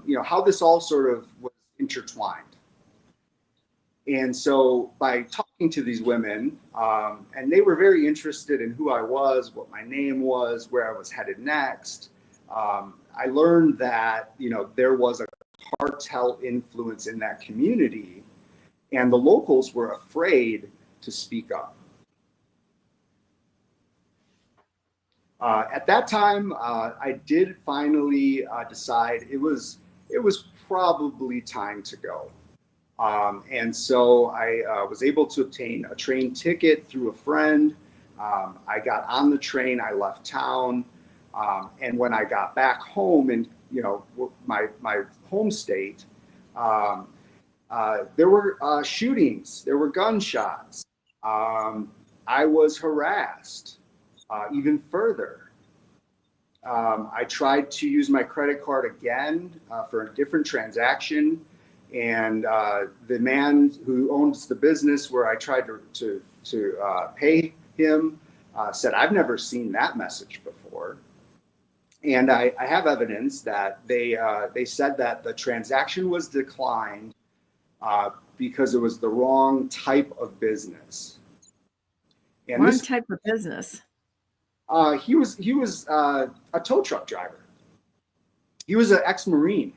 you know how this all sort of was intertwined. And so by talking to these women, and they were very interested in who I was, what my name was, where I was headed next, I learned that you know there was a cartel influence in that community, and the locals were afraid to speak up. At that time, I did finally decide it was probably time to go, and so I was able to obtain a train ticket through a friend. I got on the train, I left town, and when I got back home in my home state, there were shootings, there were gunshots. I was harassed even further. I tried to use my credit card again for a different transaction, and the man who owns the business where I tried to pay him said, "I've never seen that message before." And I have evidence that they said that the transaction was declined because it was the wrong type of business. And wrong type of business. He was a tow truck driver. He was an ex-Marine.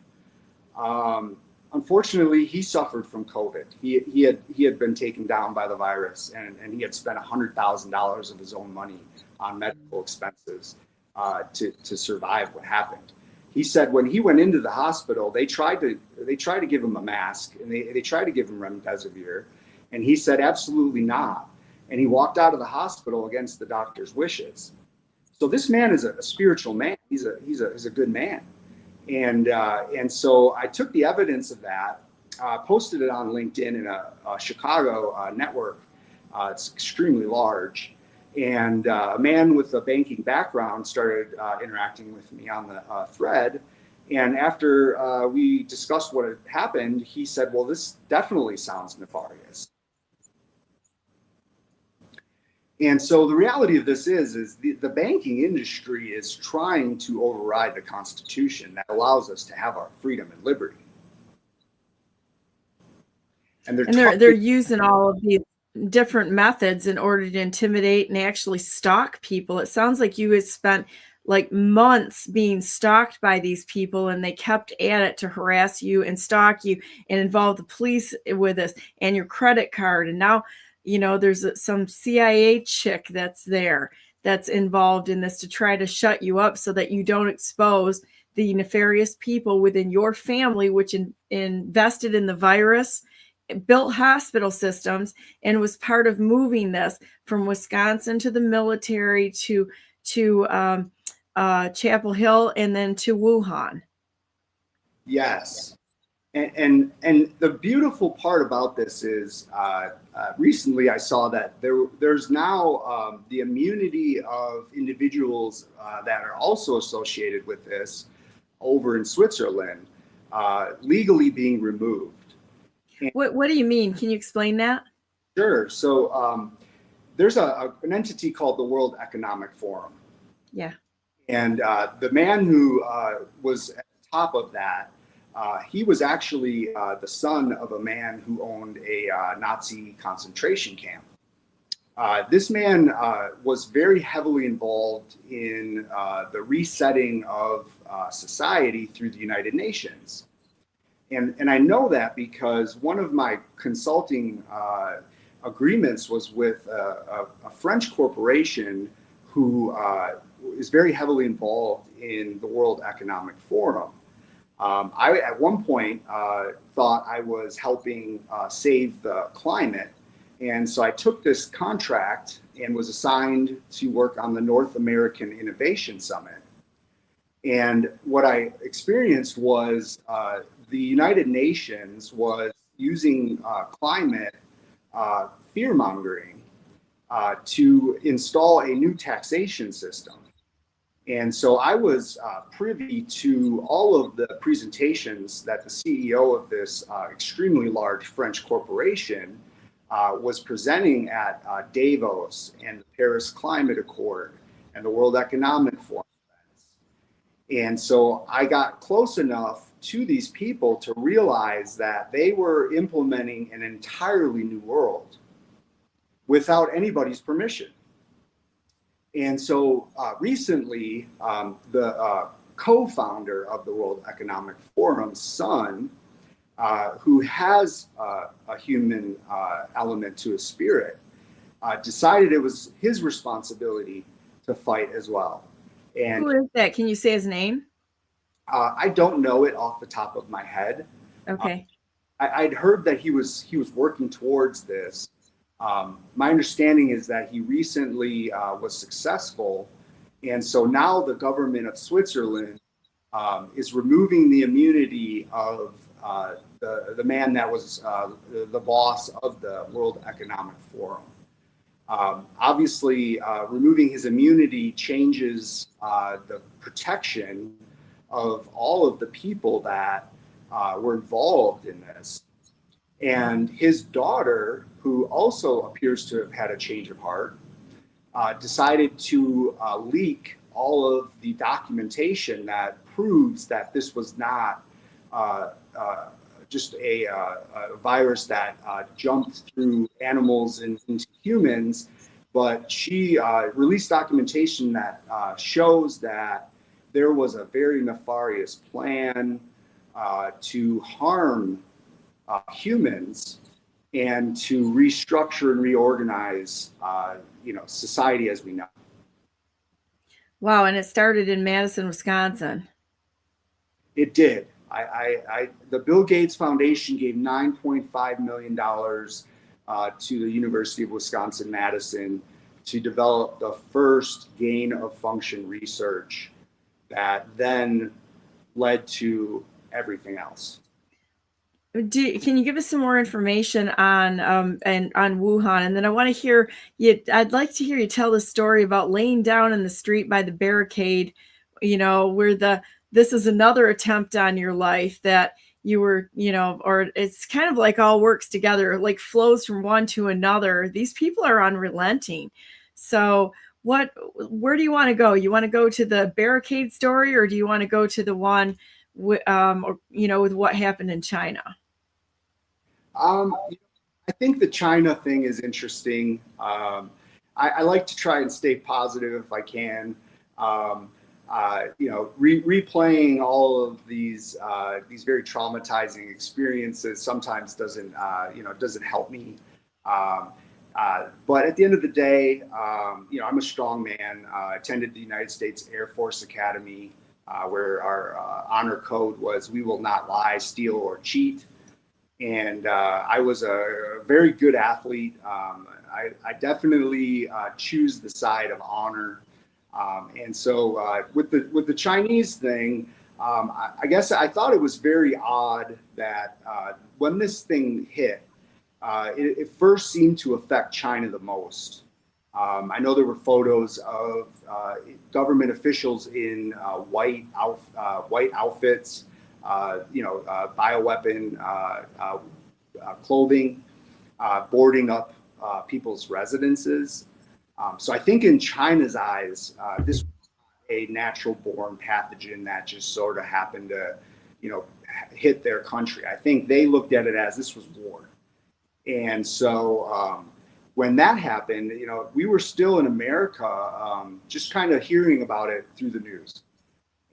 Unfortunately, he suffered from COVID. He had been taken down by the virus, and he had spent $100,000 of his own money on medical expenses to survive what happened. He said when he went into the hospital, they tried to give him a mask, and they tried to give him remdesivir, and he said absolutely not. And he walked out of the hospital against the doctor's wishes. So this man is a spiritual man. He's a good man. And so I took the evidence of that, posted it on LinkedIn in a Chicago network. It's extremely large. And a man with a banking background started interacting with me on the thread. And after we discussed what had happened, he said, "Well, this definitely sounds nefarious." And so the reality of this is the banking industry is trying to override the Constitution that allows us to have our freedom and liberty. And they're using all of these different methods in order to intimidate and actually stalk people. It sounds like you had spent like months being stalked by these people, and they kept at it to harass you and stalk you and involve the police with this and your credit card. And now, you know, there's some CIA chick that's involved in this to try to shut you up so that you don't expose the nefarious people within your family, which invested in the virus, built hospital systems, and was part of moving this from Wisconsin to the military to Chapel Hill and then to Wuhan. Yes. And the beautiful part about this is recently I saw that there's now the immunity of individuals that are also associated with this over in Switzerland legally being removed. What do you mean? Can you explain that? Sure. So there's an entity called the World Economic Forum. Yeah. And the man who was at the top of that He was actually the son of a man who owned a Nazi concentration camp. This man was very heavily involved in the resetting of society through the United Nations. And I know that because one of my consulting agreements was with a French corporation who is very heavily involved in the World Economic Forum. I, at one point, thought I was helping save the climate. And so I took this contract and was assigned to work on the North American Innovation Summit. And what I experienced was the United Nations was using climate fear-mongering to install a new taxation system. And so I was privy to all of the presentations that the CEO of this extremely large French corporation was presenting at Davos and the Paris Climate Accord and the World Economic Forum events. And so I got close enough to these people to realize that they were implementing an entirely new world without anybody's permission. And so recently, the co-founder of the World Economic Forum's son, who has a human element to his spirit, decided it was his responsibility to fight as well. And who is that? Can you say his name? I don't know it off the top of my head. Okay. I'd heard that he was working towards this. My understanding is that he recently was successful, and so now the government of Switzerland is removing the immunity of the man that was the boss of the World Economic Forum. Obviously, removing his immunity changes the protection of all of the people that were involved in this. And his daughter, who also appears to have had a change of heart, decided to leak all of the documentation that proves that this was not just a virus that jumped through animals and into humans, but she released documentation that shows that there was a very nefarious plan to harm humans and to restructure and reorganize, society as we know. Wow, and it started in Madison, Wisconsin. It did. The Bill Gates Foundation gave $9.5 million to the University of Wisconsin-Madison to develop the first gain of function research that then led to everything else. Can you give us some more information on Wuhan? And then I want to hear you. I'd like to hear you tell the story about laying down in the street by the barricade, where this is another attempt on your life that you were, or it's kind of like all works together, like flows from one to another. These people are unrelenting. So where do you want to go? You want to go to the barricade story, or do you want to go to the one with what happened in China? I think the China thing is interesting. I like to try and stay positive if I can. Replaying all of these very traumatizing experiences sometimes doesn't help me. But at the end of the day, I'm a strong man. I attended the United States Air Force Academy, where our honor code was "We will not lie, steal, or cheat." And I was a very good athlete. I definitely choose the side of honor. And so with the Chinese thing, I guess I thought it was very odd that when this thing hit, it first seemed to affect China the most. I know there were photos of government officials in white outfits, bioweapon clothing, boarding up people's residences. So I think in China's eyes, this was a natural born pathogen that just sort of happened to, hit their country. I think they looked at it as this was war. And so when that happened, we were still in America, just kind of hearing about it through the news.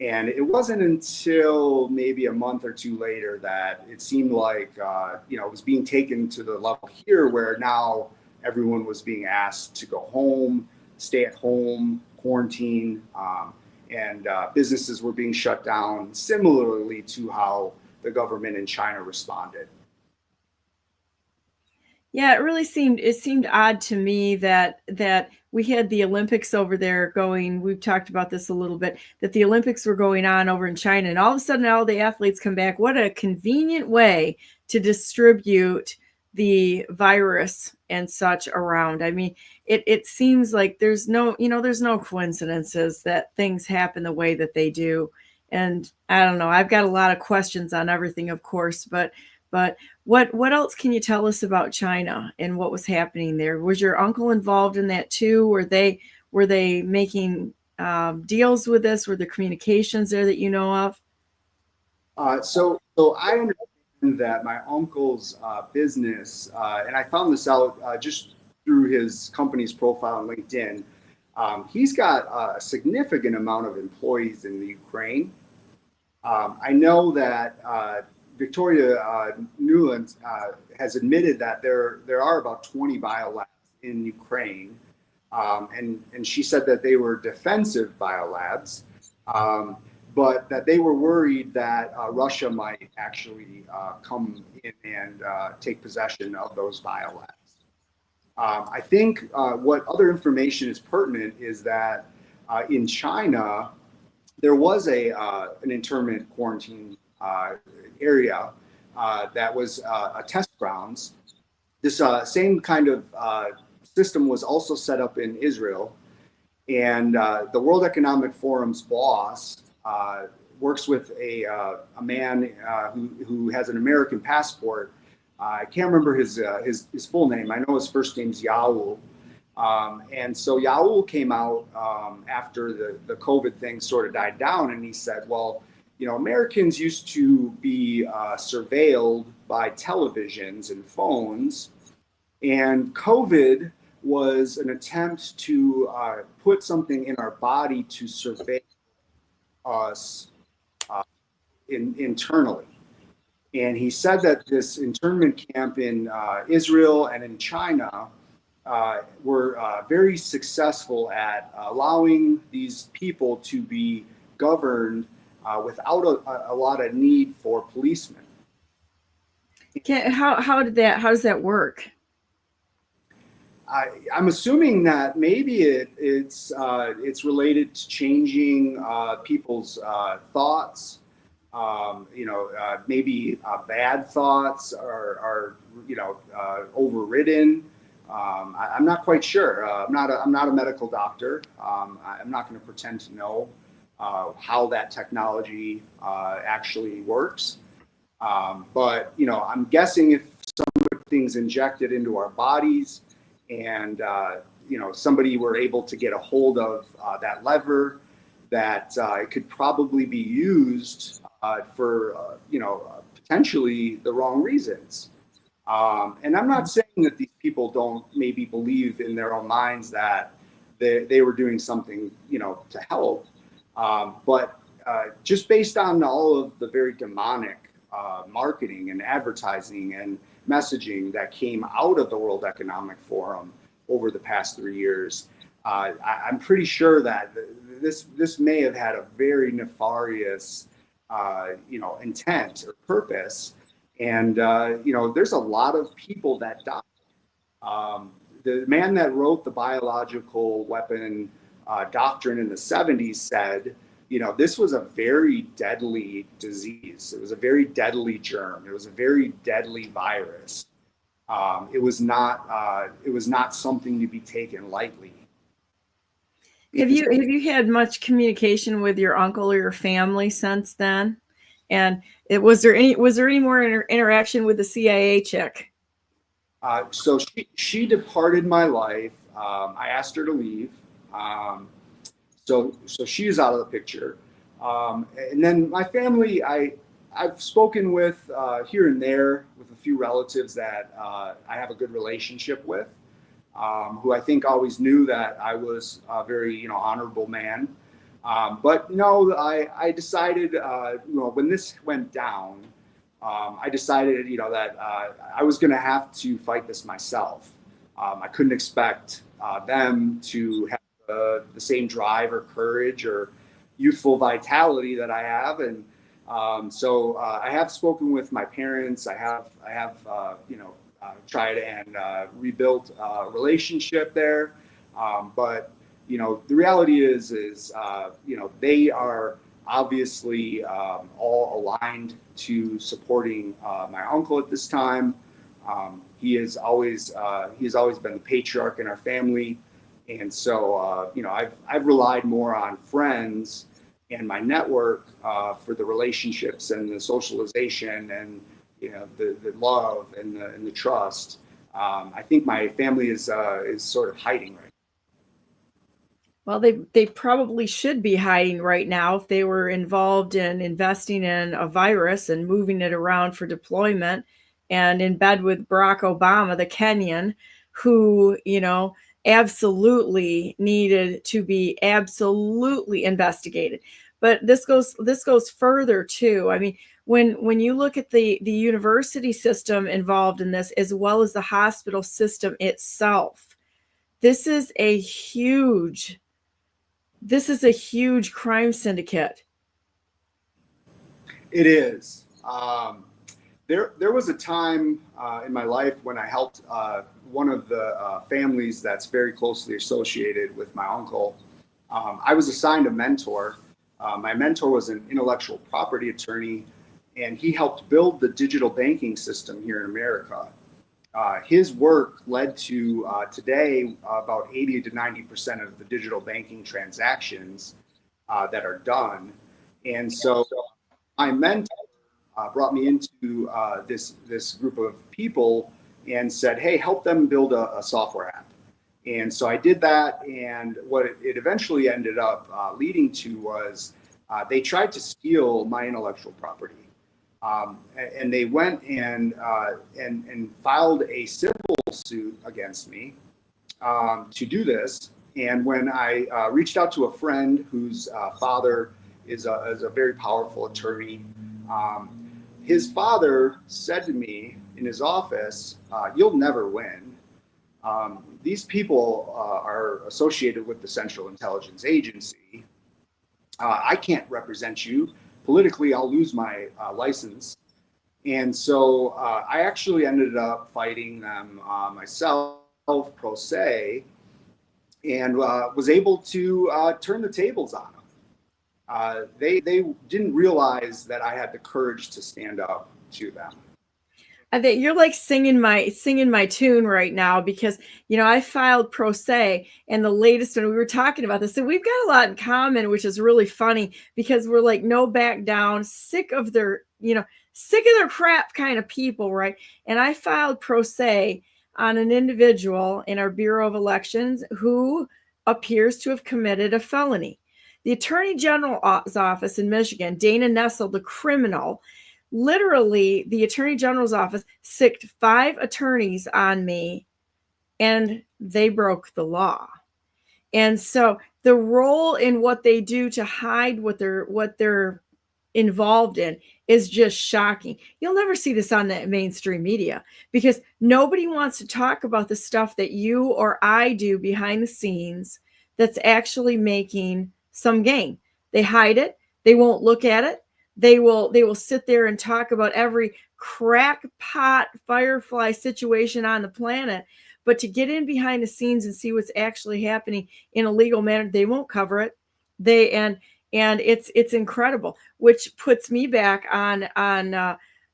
And it wasn't until maybe a month or two later that it seemed like, it was being taken to the level here where now everyone was being asked to go home, stay at home, quarantine, and businesses were being shut down, similarly to how the government in China responded. Yeah, it seemed odd to me that we had the Olympics over there going. We've talked about this a little bit, that the Olympics were going on over in China, and all of a sudden all the athletes come back. What a convenient way to distribute the virus and such around. I mean, it seems like there's no coincidences that things happen the way that they do. And I don't know, I've got a lot of questions on everything, of course, but what else can you tell us about China and what was happening there? Was your uncle involved in that too? Were they making deals with this? Were there communications there that you know of? So I understand that my uncle's business, and I found this out just through his company's profile on LinkedIn. He's got a significant amount of employees in the Ukraine. I know that Victoria Nuland has admitted that there are about 20 biolabs in Ukraine, and she said that they were defensive biolabs, but that they were worried that Russia might actually come in and take possession of those biolabs. I think what other information is pertinent is that in China, there was an internment quarantine area that was a test grounds. This same kind of system was also set up in Israel, and the World Economic Forum's boss works with a man who has an American passport. I can't remember his full name. I know his first name's Yaul. And so Yaul came out after the COVID thing sort of died down, and he said, well, Americans used to be surveilled by televisions and phones, and COVID was an attempt to put something in our body to surveil us internally. And he said that this internment camp in Israel and in China were very successful at allowing these people to be governed without a lot of need for policemen. How does that work? I'm assuming that maybe it's related to changing people's thoughts. Maybe bad thoughts are overridden. I'm not quite sure. I'm not a medical doctor. I'm not going to pretend to know how that technology actually works. But I'm guessing if something's injected into our bodies, and somebody were able to get a hold of that lever, that it could probably be used for potentially the wrong reasons. And I'm not saying that these people don't maybe believe in their own minds that they were doing something to help, but just based on all of the very demonic marketing and advertising and messaging that came out of the World Economic Forum over the past 3 years, I'm pretty sure that this may have had a very nefarious intent or purpose. And there's a lot of people that died. The man that wrote the biological weapon doctrine in the 70s said, this was a very deadly disease. It was a very deadly germ. It was a very deadly virus. It was not something to be taken lightly. Have you had much communication with your uncle or your family since then? And was there any more interaction with the CIA chick? So she departed my life. I asked her to leave. So she is out of the picture. And then my family, I I've spoken with here and there with a few relatives that I have a good relationship with, who I think always knew that I was a very, honorable man. But no, I decided, when this went down, I decided, that I was going to have to fight this myself. I couldn't expect them to have the same drive or courage or youthful vitality that I have, and so I have spoken with my parents. I have tried and rebuilt a relationship there, but the reality is they are obviously all aligned to supporting my uncle at this time. He has always been the patriarch in our family, and so I've relied more on friends and my network for the relationships and the socialization and the love and the trust. I think my family is sort of hiding right now. Well, they probably should be hiding right now if they were involved in investing in a virus and moving it around for deployment and in bed with Barack Obama, the Kenyan, who, absolutely needed to be absolutely investigated. But this goes further too. I mean, when you look at the university system involved in this, as well as the hospital system itself, this is a huge crime syndicate. It is. There was a time in my life when I helped one of the families that's very closely associated with my uncle. I was assigned a mentor. My mentor was an intellectual property attorney, and he helped build the digital banking system here in America. His work led to today about 80 to 90% of the digital banking transactions that are done. And so my mentor brought me into this group of people and said, hey, help them build a software app. And so I did that. And what it eventually ended up leading to was they tried to steal my intellectual property. And they went and filed a civil suit against me to do this. And when I reached out to a friend whose father is a very powerful attorney, his father said to me in his office, "You'll never win. These people are associated with the Central Intelligence Agency. I can't represent you. Politically, I'll lose my license." And so I actually ended up fighting them myself, pro se, and was able to turn the tables on them. They didn't realize that I had the courage to stand up to them. I think you're like singing my tune right now, because I filed pro se, and the latest one we were talking about this, and we've got a lot in common, which is really funny because we're like no back down, sick of their crap kind of people, right? And I filed pro se on an individual in our Bureau of Elections who appears to have committed a felony. The Attorney General's office in Michigan, Dana Nessel, the criminal. Literally, the Attorney General's office sicked 5 attorneys on me, and they broke the law. And so the role in what they do to hide what they're involved in is just shocking. You'll never see this on the mainstream media because nobody wants to talk about the stuff that you or I do behind the scenes that's actually making some gain. They hide it. They won't look at it. They will sit there and talk about every crackpot firefly situation on the planet. But to get in behind the scenes and see what's actually happening in a legal manner, they won't cover it. And it's incredible, which puts me back on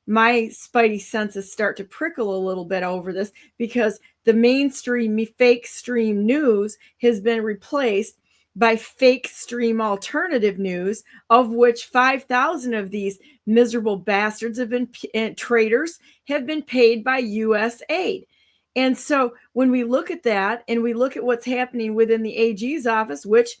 my spidey senses start to prickle a little bit over this, because the mainstream fake stream news has been replaced by fake stream alternative news, of which 5,000 of these miserable bastards have been traitors, have been paid by U.S. aid. And so when we look at that and we look at what's happening within the AG's office, which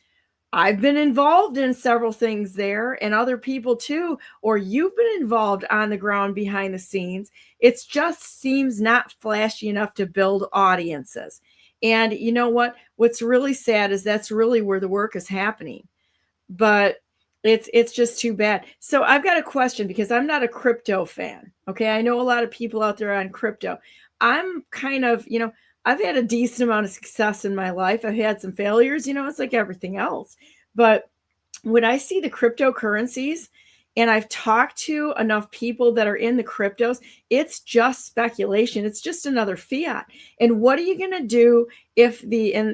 I've been involved in several things there, and other people too, or you've been involved on the ground behind the scenes. It just seems not flashy enough to build audiences. And you know what? What's really sad is that's really where the work is happening. But it's just too bad. So I've got a question, because I'm not a crypto fan. Okay. I know a lot of people out there on crypto. I'm kind of, I've had a decent amount of success in my life. I've had some failures, it's like everything else. But when I see the cryptocurrencies, and I've talked to enough people that are in the cryptos, it's just speculation. It's just another fiat. And what are you going to do if the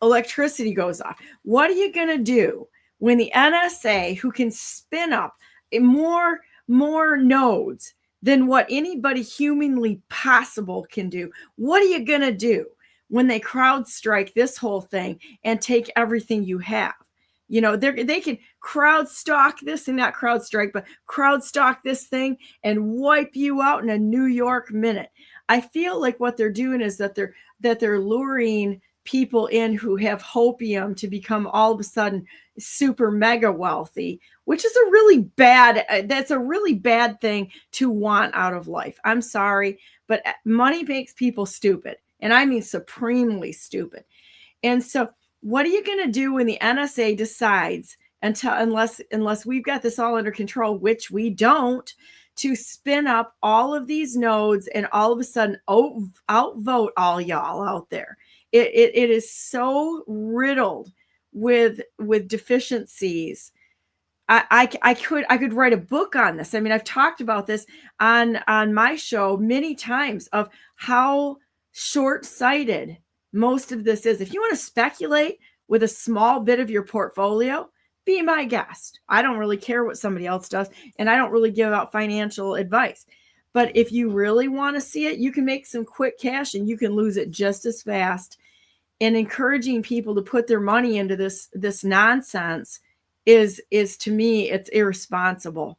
electricity goes off? What are you going to do when the NSA, who can spin up more nodes than what anybody humanly possible can do? What are you going to do when they crowd strike this whole thing and take everything you have? They can crowd stalk this, and not crowd strike, but crowd stalk this thing and wipe you out in a New York minute. I feel like what they're doing is that they're luring people in who have hopium to become all of a sudden super mega wealthy, which is that's a really bad thing to want out of life. I'm sorry, but money makes people stupid. And I mean supremely stupid. And so what are you going to do when the NSA decides, unless we've got this all under control, which we don't, to spin up all of these nodes and all of a sudden outvote all y'all out there? It is so riddled with deficiencies. I could write a book on this. I mean, I've talked about this on my show many times of how short-sighted most of this is. If you want to speculate with a small bit of your portfolio, be my guest. I don't really care what somebody else does, and I don't really give out financial advice. But if you really want to see it, you can make some quick cash, and you can lose it just as fast. And encouraging people to put their money into this nonsense is to me, it's irresponsible.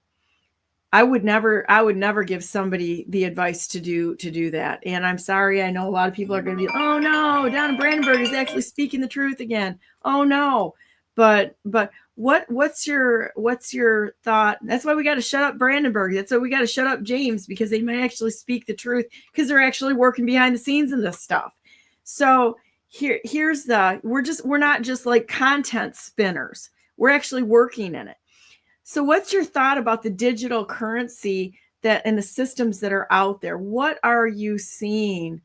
I would never give somebody the advice to do that. And I'm sorry, I know a lot of people are going to be, oh no, Donna Brandenburg is actually speaking the truth again. Oh no. But what's your thought? That's why we got to shut up Brandenburg. That's why we got to shut up James, because they might actually speak the truth, because they're actually working behind the scenes in this stuff. So we're not just like content spinners. We're actually working in it. So what's your thought about the digital currency and the systems that are out there? What are you seeing?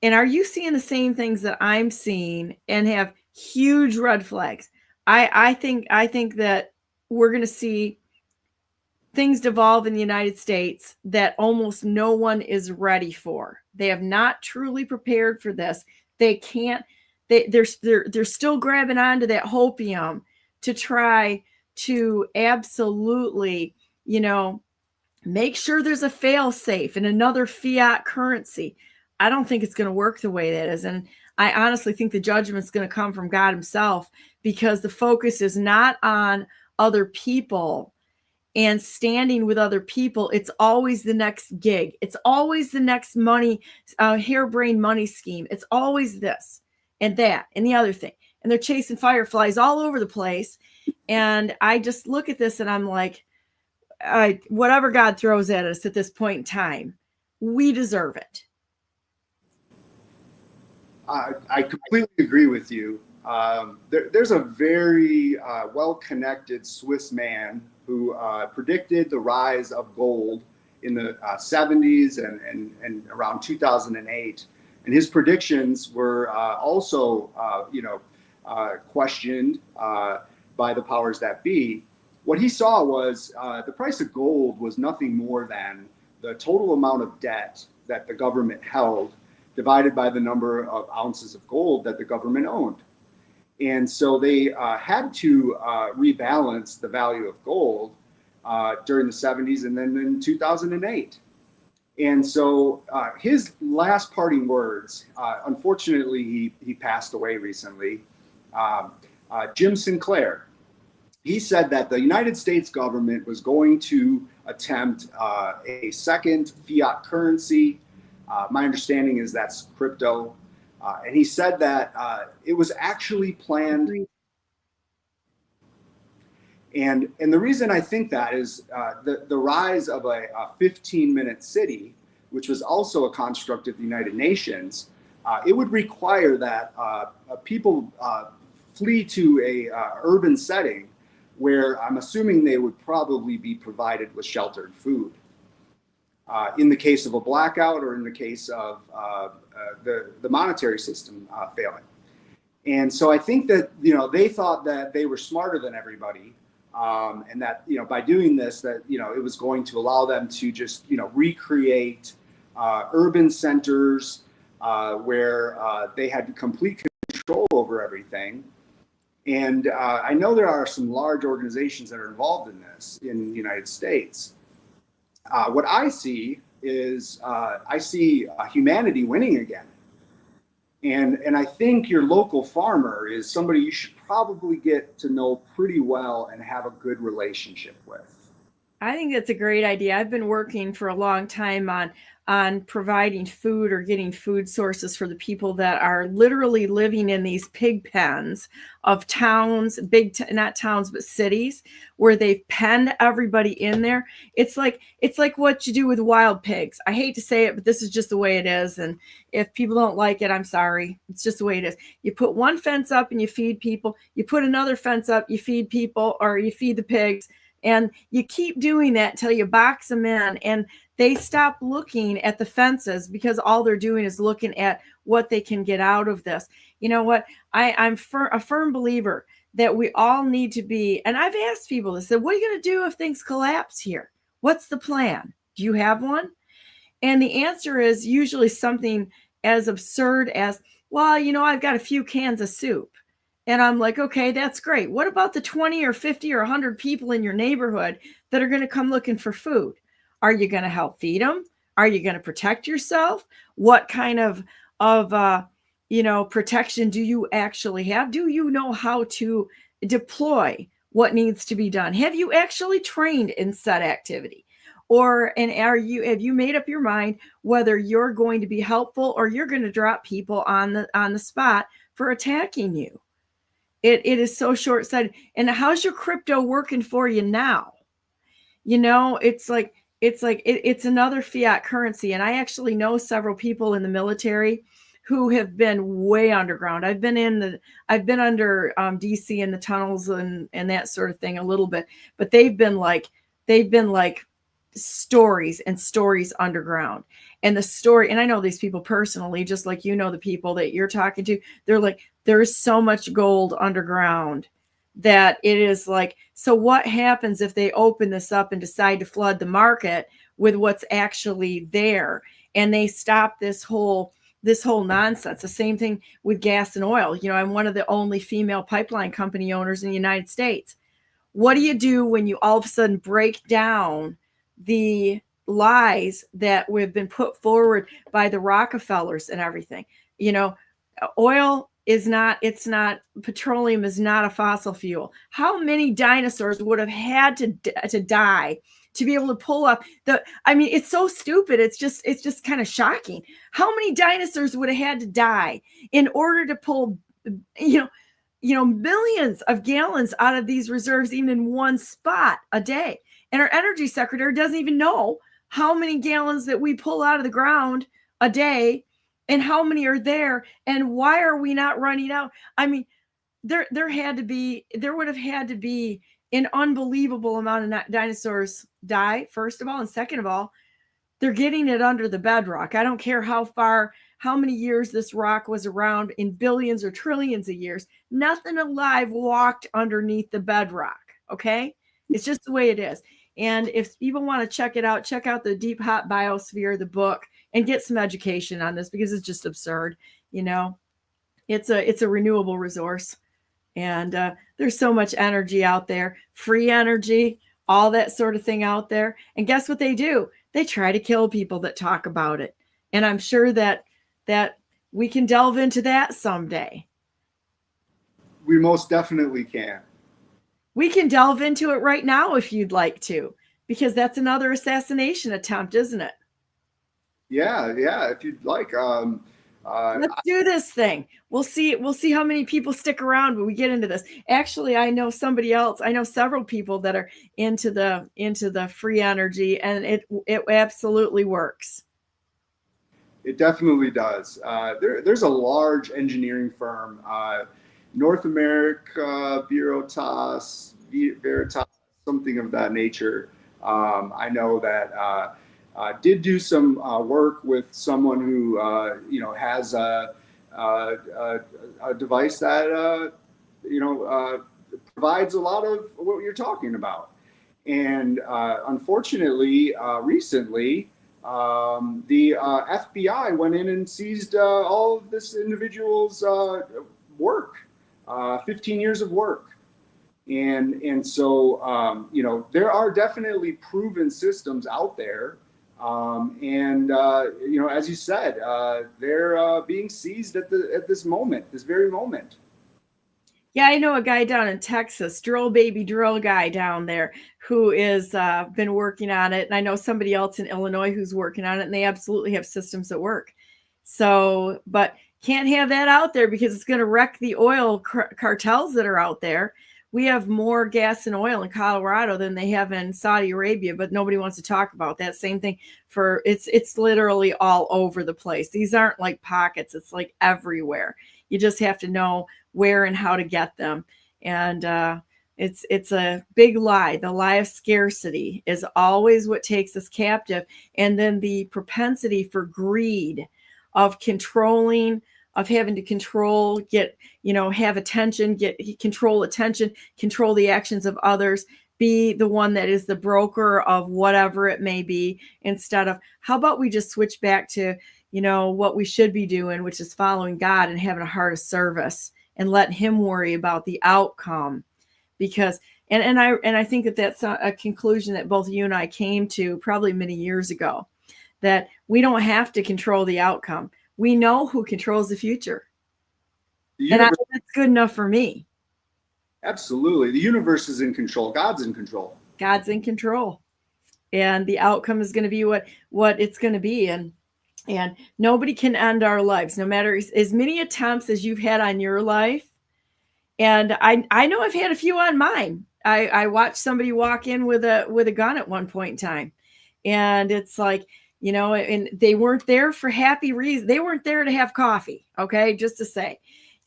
And are you seeing the same things that I'm seeing and have huge red flags? I think that we're going to see things devolve in the United States that almost no one is ready for. They have not truly prepared for this. They can't. They're still grabbing onto that hopium to try to absolutely, make sure there's a fail safe and another fiat currency. I don't think it's going to work the way that is. And I honestly think the judgment's going to come from God himself, because the focus is not on other people and standing with other people. It's always the next gig. It's always the next money, harebrained money scheme. It's always this and that and the other thing. And they're chasing fireflies all over the place. And I just look at this and I'm like, whatever God throws at us at this point in time, we deserve it. I completely agree with you. There's a very well-connected Swiss man who predicted the rise of gold in the 70s and around 2008. And his predictions were also, questioned by the powers that be. What he saw was the price of gold was nothing more than the total amount of debt that the government held divided by the number of ounces of gold that the government owned. And so they had to rebalance the value of gold during the 70s and then in 2008. And so his last parting words, unfortunately, he passed away recently, Jim Sinclair. He said that the United States government was going to attempt a second fiat currency. My understanding is that's crypto. And he said that it was actually planned. And the reason I think that is the rise of a 15-minute city, which was also a construct of the United Nations. It would require that people flee to a urban setting where I'm assuming they would probably be provided with sheltered food. In the case of a blackout or in the case of the monetary system failing. And so I think that, they thought that they were smarter than everybody. And that, by doing this, that, it was going to allow them to just, recreate urban centers where they had complete control over everything. And I know there are some large organizations that are involved in this in the United States. What I see is I see humanity winning again. And I think your local farmer is somebody you should probably get to know pretty well and have a good relationship with. I think that's a great idea. I've been working for a long time on providing food or getting food sources for the people that are literally living in these pig pens of towns, not towns, but cities, where they've penned everybody in there. It's like what you do with wild pigs. I hate to say it, but this is just the way it is. And if people don't like it, I'm sorry. It's just the way it is. You put one fence up and you feed people. You put another fence up, you feed people, or you feed the pigs. And you keep doing that until you box them in, and they stop looking at the fences because all they're doing is looking at what they can get out of this. You know what? I'm a firm believer that we all need to be, and I've asked people this, what are you going to do if things collapse here? What's the plan? Do you have one? And the answer is usually something as absurd as, well, I've got a few cans of soup. And I'm like, okay, that's great. What about the 20 or 50 or 100 people in your neighborhood that are going to come looking for food? Are you going to help feed them? Are you going to protect yourself? What kind of protection do you actually have? Do you know how to deploy what needs to be done? Have you actually trained in said activity? Have you made up your mind whether you're going to be helpful or you're going to drop people on the spot for attacking you? It is so short-sighted. And how's your crypto working for you now? It's another fiat currency. And I actually know several people in the military who have been way underground. I've been under DC in the tunnels and that sort of thing a little bit, but they've been like stories and stories underground. And the story, and I know these people personally, just like the people that you're talking to, they're like, there's so much gold underground that it is like, so what happens if they open this up and decide to flood the market with what's actually there, and they stop this whole nonsense? The same thing with gas and oil. I'm one of the only female pipeline company owners in the United States. What do you do when you all of a sudden break down the lies that have been put forward by the Rockefellers and everything? Oil is not, petroleum is not a fossil fuel. How many dinosaurs would have had to die to be able to pull up it's so stupid. It's just kind of shocking. How many dinosaurs would have had to die in order to pull, millions of gallons out of these reserves, even in one spot a day? And our energy secretary doesn't even know how many gallons that we pull out of the ground a day and how many are there and why are we not running out? There would have had to be an unbelievable amount of dinosaurs die, first of all. And second of all, they're getting it under the bedrock. I don't care how many years this rock was around, in billions or trillions of years, nothing alive walked underneath the bedrock. Okay. It's just the way it is. And if people want to check it out, check out the Deep Hot Biosphere, the book, and get some education on this, because it's just absurd. It's a renewable resource, and there's so much energy out there, free energy, all that sort of thing out there. And guess what they do? They try to kill people that talk about it. And I'm sure that we can delve into that someday. We most definitely can. We can delve into it right now if you'd like to, because that's another assassination attempt, isn't it? Yeah, if you'd like. Let's do this thing. We'll see how many people stick around when we get into this. Actually, I know somebody else. I know several people that are into the free energy, and it absolutely works. It definitely does. There's a large engineering firm, North America Veritas, something of that nature. I know that did do some work with someone who has a device that provides a lot of what you're talking about. And unfortunately, recently, the FBI went in and seized all of this individual's work, 15 years of work. And so, there are definitely proven systems out there. As you said, they're being seized at this very moment. Yeah, I know a guy down in Texas, drill baby drill guy down there, who is been working on it. And I know somebody else in Illinois who's working on it, and they absolutely have systems that work. So, but can't have that out there because it's going to wreck the oil cartels that are out there. We have more gas and oil in Colorado than they have in Saudi Arabia, but nobody wants to talk about that. Same thing for it's literally all over the place. These aren't like pockets. It's like everywhere. You just have to know where and how to get them. And it's a big lie. The lie of scarcity is always what takes us captive. And then the propensity for greed, of controlling, of having to control, have attention, control attention, control the actions of others, be the one that is the broker of whatever it may be, instead of, how about we just switch back to, what we should be doing, which is following God and having a heart of service and let him worry about the outcome. Because, and I think that that's a conclusion that both you and I came to probably many years ago, that we don't have to control the outcome. We know who controls the future. And that's good enough for me. Absolutely. The universe is in control. God's in control. God's in control. And the outcome is going to be what it's going to be. And nobody can end our lives, no matter as many attempts as you've had on your life. And I know I've had a few on mine. I watched somebody walk in with a gun at one point in time. And it's like, and they weren't there for happy reasons. They weren't there to have coffee. Okay. Just to say.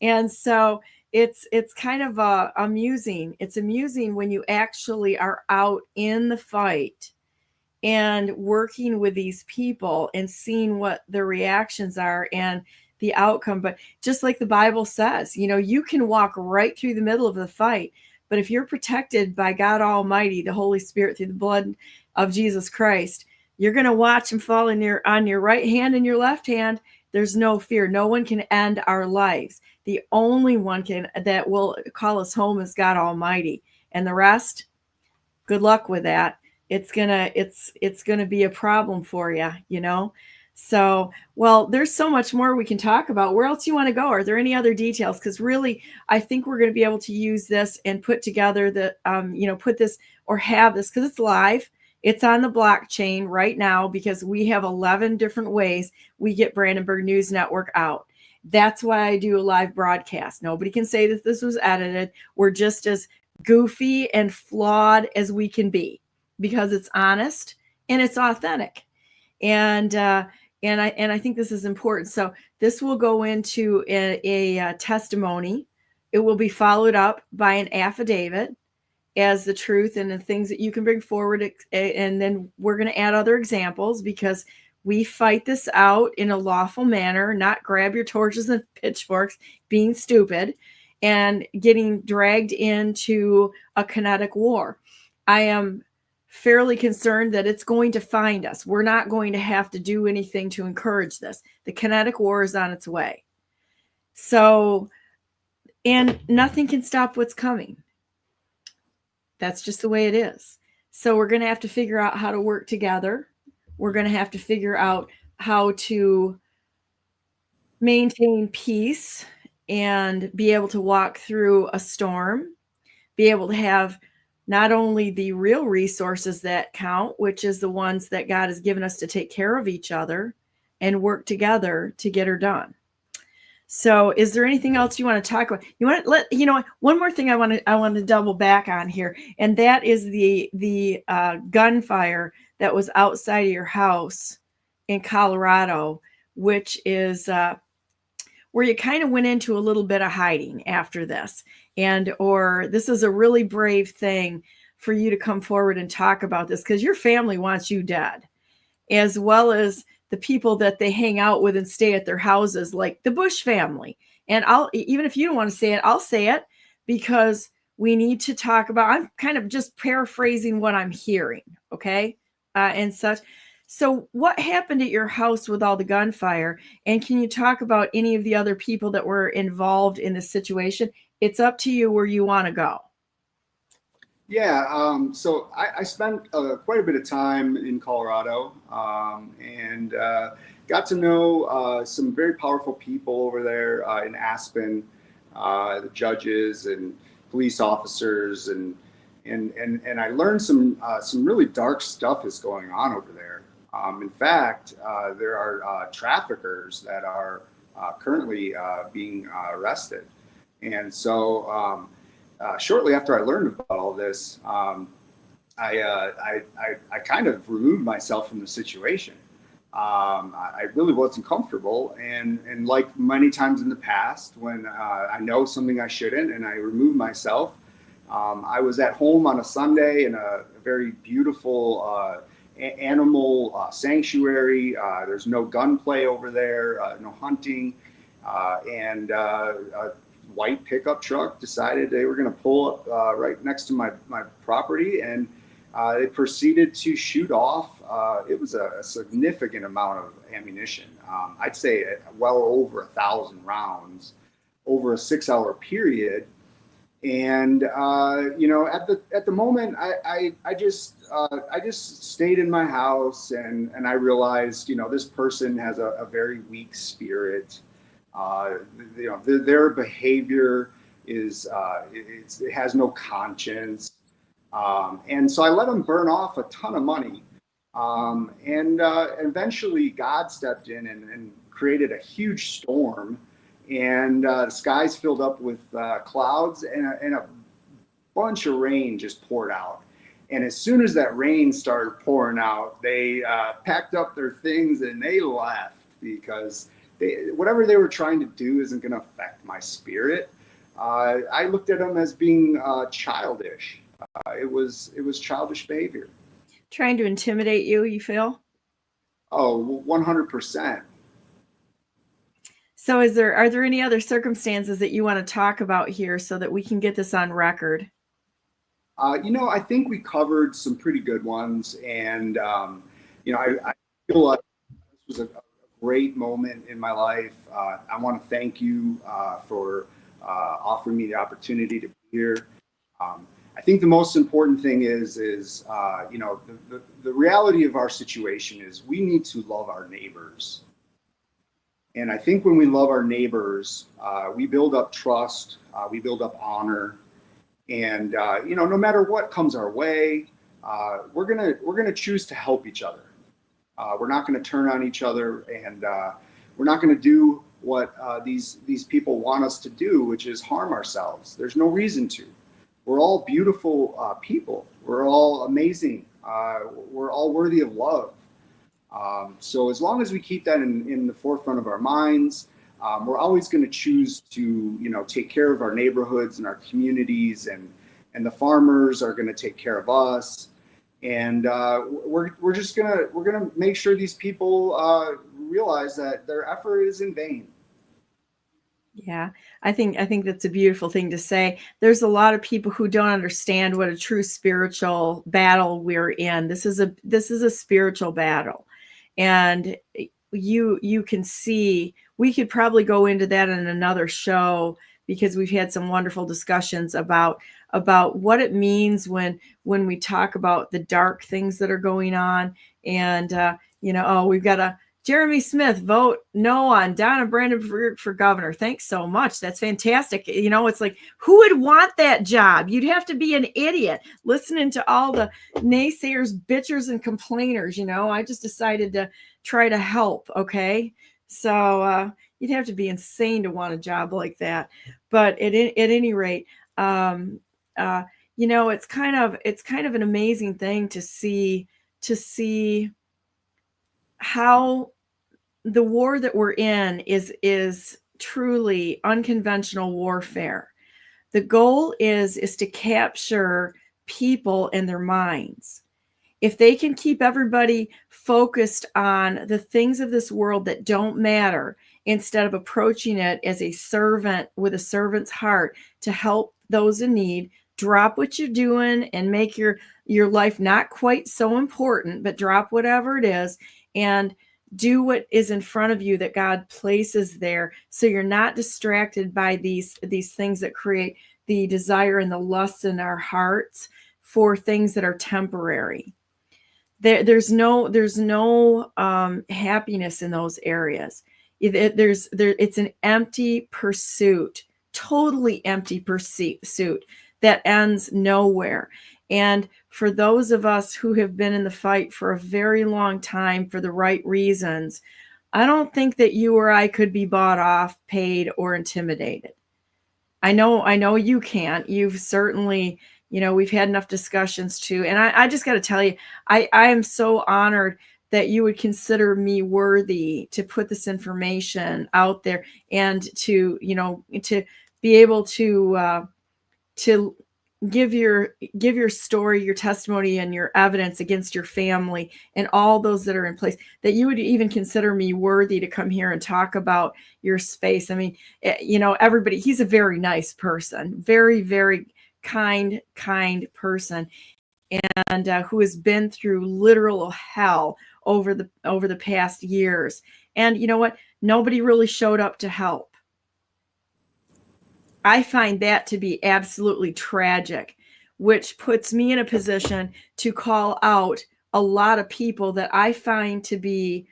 And so it's kind of amusing. It's amusing when you actually are out in the fight and working with these people and seeing what their reactions are and the outcome. But just like the Bible says, you can walk right through the middle of the fight, but if you're protected by God Almighty, the Holy Spirit, through the blood of Jesus Christ, you're going to watch him fall on your right hand and your left hand. There's no fear. No one can end our lives. The only one that will call us home is God Almighty. And the rest, good luck with that. It's gonna be a problem for you, So, well, there's so much more we can talk about. Where else do you want to go? Are there any other details? Because really, I think we're going to be able to use this and put together put this or have this, because it's live. It's on the blockchain right now, because we have 11 different ways we get Brandenburg News Network out. That's why I do a live broadcast. Nobody can say that this was edited. We're just as goofy and flawed as we can be, because it's honest and it's authentic. And I think this is important. So this will go into a testimony. It will be followed up by an affidavit as the truth and the things that you can bring forward. And then we're going to add other examples, because we fight this out in a lawful manner, not grab your torches and pitchforks, being stupid and getting dragged into a kinetic war. I am fairly concerned that it's going to find us. We're not going to have to do anything to encourage this. The kinetic war is on its way. So, and nothing can stop what's coming. That's just the way it is. So we're going to have to figure out how to work together. We're going to have to figure out how to maintain peace and be able to walk through a storm, be able to have not only the real resources that count, which is the ones that God has given us to take care of each other and work together to get her done. So is there anything else you want to talk about? You want to one more thing I want to double back on here, and that is the gunfire that was outside of your house in Colorado, which is where you kind of went into a little bit of hiding after this, or this is a really brave thing for you to come forward and talk about this, because your family wants you dead, as well as the people that they hang out with and stay at their houses, like the Bush family. And even if you don't want to say it, I'll say it, because we need to talk about, I'm kind of just paraphrasing what I'm hearing. Okay. And such. So what happened at your house with all the gunfire? And can you talk about any of the other people that were involved in this situation? It's up to you where you want to go. Yeah, so I spent quite a bit of time in Colorado, and got to know some very powerful people over there in Aspen, the judges and police officers, and I learned some really dark stuff is going on over there. In fact, there are traffickers that are currently being arrested, and so. Shortly after I learned about all this, I kind of removed myself from the situation. I really wasn't comfortable, and like many times in the past, when I know something I shouldn't and I remove myself, I was at home on a Sunday in a very beautiful animal sanctuary. There's no gunplay over there, no hunting, and white pickup truck decided they were going to pull up right next to my property, and they proceeded to shoot off. It was a significant amount of ammunition. I'd say well over 1,000 rounds over a 6-hour period. And at the moment, I just stayed in my house, and I realized, this person has a very weak spirit. Their behavior is it has no conscience, and so I let them burn off a ton of money, and eventually God stepped in and created a huge storm, and the skies filled up with clouds, and a bunch of rain just poured out. And as soon as that rain started pouring out, they packed up their things and they left, because whatever they were trying to do isn't going to affect my spirit. I looked at them as being childish. It was childish behavior. Trying to intimidate you, you feel? Oh, 100%. So are there any other circumstances that you want to talk about here so that we can get this on record? I think we covered some pretty good ones, and I feel like this was a great moment in my life. I want to thank you for offering me the opportunity to be here. I think the most important thing is the reality of our situation is we need to love our neighbors. And I think when we love our neighbors, we build up trust, we build up honor, and no matter what comes our way, we're gonna choose to help each other. We're not going to turn on each other, and we're not going to do what these people want us to do, which is harm ourselves. There's no reason to. We're all beautiful people. We're all amazing. We're all worthy of love. So as long as we keep that in the forefront of our minds, we're always going to choose to take care of our neighborhoods and our communities, and the farmers are going to take care of us. And we're gonna make sure these people realize that their effort is in vain. Yeah, I think that's a beautiful thing to say. There's a lot of people who don't understand what a true spiritual battle we're in. This is a spiritual battle, and you can see, we could probably go into that in another show, because we've had some wonderful discussions about what it means when we talk about the dark things that are going on. And we've got a Jeremy Smith, vote no on Donna Brandenburg for governor. Thanks so much. That's fantastic. It's like, who would want that job? You'd have to be an idiot listening to all the naysayers, bitchers, and complainers. I just decided to try to help. Okay. So, you'd have to be insane to want a job like that. But at any rate, it's kind of an amazing thing to see how the war that we're in is truly unconventional warfare. The goal is to capture people and their minds. If they can keep everybody focused on the things of this world that don't matter, instead of approaching it as a servant with a servant's heart to help those in need, drop what you're doing and make your life not quite so important, but drop whatever it is and do what is in front of you that God places there, so you're not distracted by these things that create the desire and the lust in our hearts for things that are temporary. There's no happiness in those areas. It's an empty pursuit, totally empty pursuit that ends nowhere. And for those of us who have been in the fight for a very long time for the right reasons, I don't think that you or I could be bought off, paid, or intimidated. I know you can't. You've certainly, we've had enough discussions too. And I just got to tell you, I am so honored that you would consider me worthy to put this information out there and to be able to give your story, your testimony, and your evidence against your family and all those that are in place, that you would even consider me worthy to come here and talk about your space. I mean, everybody, he's a very nice person, very, very kind person, and who has been through literal hell over the past years. And you know what? Nobody really showed up to help. I find that to be absolutely tragic, which puts me in a position to call out a lot of people that I find to be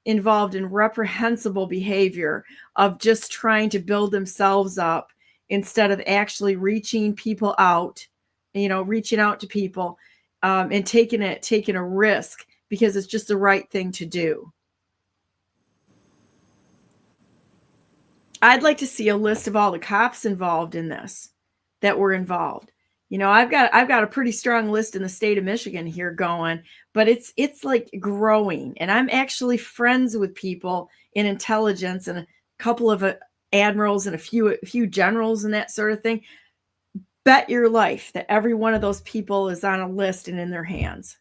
involved in reprehensible behavior of just trying to build themselves up instead of actually reaching people out, reaching out to people and taking a risk because it's just the right thing to do. I'd like to see a list of all the cops involved in this that were involved. I've got a pretty strong list in the state of Michigan here going, but it's like growing. And I'm actually friends with people in intelligence and a couple of admirals and a few generals and that sort of thing. Bet your life that every one of those people is on a list and in their hands.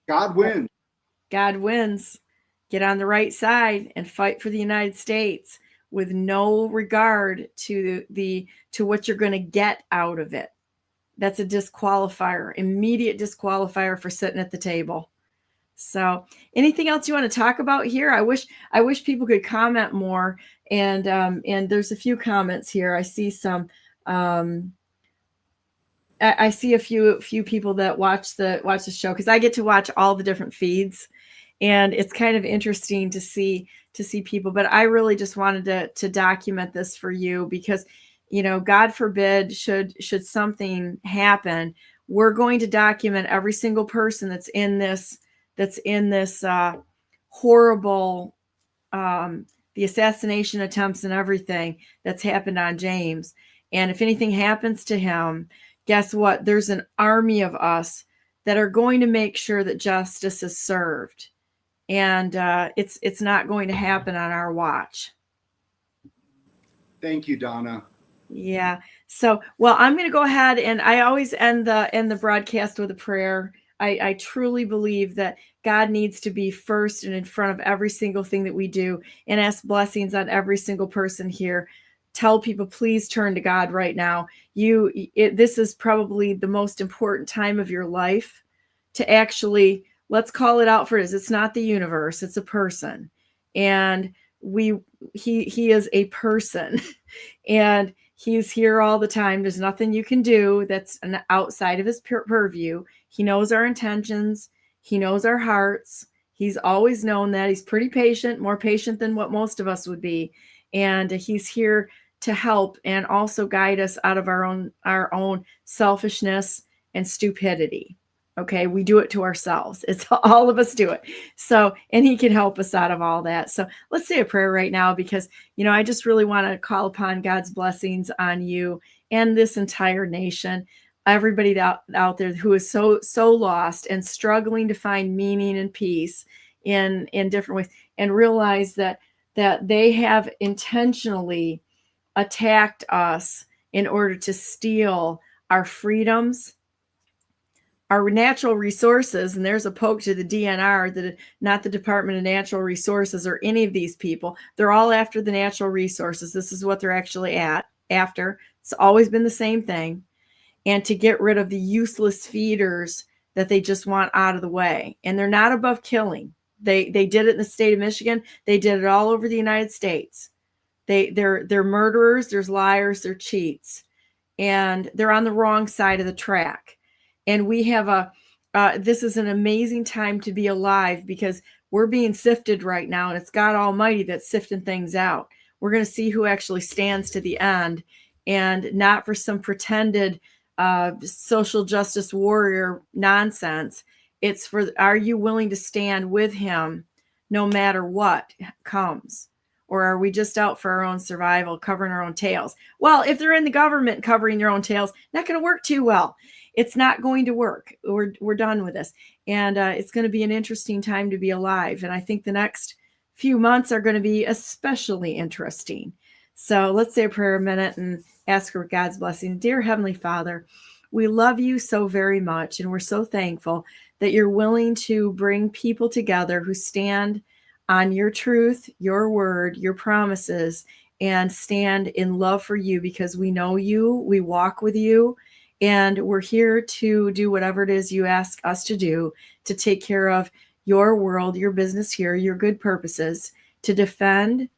God wins. God wins. Get on the right side and fight for the United States with no regard to what you're going to get out of it. That's a disqualifier, immediate disqualifier for sitting at the table. So, anything else you want to talk about here? I wish people could comment more. And there's a few comments here. I see some. I see a few people that watch the show, because I get to watch all the different feeds, and it's kind of interesting to see people. But I really just wanted to document this for you, because God forbid should something happen, we're going to document every single person that's in this horrible the assassination attempts and everything that's happened on James. And if anything happens to him, guess what? There's an army of us that are going to make sure that justice is served. And it's not going to happen on our watch. Thank you, Donna. Yeah. So, well, I'm going to go ahead, and I always end the broadcast with a prayer. I truly believe that God needs to be first and in front of every single thing that we do, and ask blessings on every single person here. Tell people, please turn to God right now. This is probably the most important time of your life to actually, let's call it out for it. It's not the universe, it's a person. And he is a person, and he's here all the time. There's nothing you can do that's outside of his purview. He knows our intentions. He knows our hearts. He's always known that. He's pretty patient, more patient than what most of us would be. And he's here to help and also guide us out of our own selfishness and stupidity. Okay, we do it to ourselves. It's all of us do it. So, and he can help us out of all that. So let's say a prayer right now, because, I just really want to call upon God's blessings on you and this entire nation, everybody out there who is so lost and struggling to find meaning and peace in different ways, and realize that they have intentionally attacked us in order to steal our freedoms, our natural resources. And there's a poke to the DNR, not the Department of Natural Resources or any of these people. They're all after the natural resources. This is what they're actually after. It's always been the same thing. And to get rid of the useless feeders that they just want out of the way. And they're not above killing. They did it in the state of Michigan. They did it all over the United States. They're murderers, there's liars, they're cheats, and they're on the wrong side of the track. And we have this is an amazing time to be alive, because we're being sifted right now, and it's God Almighty that's sifting things out. We're going to see who actually stands to the end, and not for some pretended social justice warrior nonsense. It's for, are you willing to stand with him no matter what comes? Or are we just out for our own survival, covering our own tails? Well, if they're in the government covering their own tails, not going to work too well. It's not going to work. We're done with this. And it's going to be an interesting time to be alive. And I think the next few months are going to be especially interesting. So let's say a prayer a minute and ask for God's blessing. Dear Heavenly Father, we love you so very much. And we're so thankful that you're willing to bring people together who stand on your truth, your word, your promises, and stand in love for you, because we know you, we walk with you, and we're here to do whatever it is you ask us to do, to take care of your world, your business here, your good purposes, to defend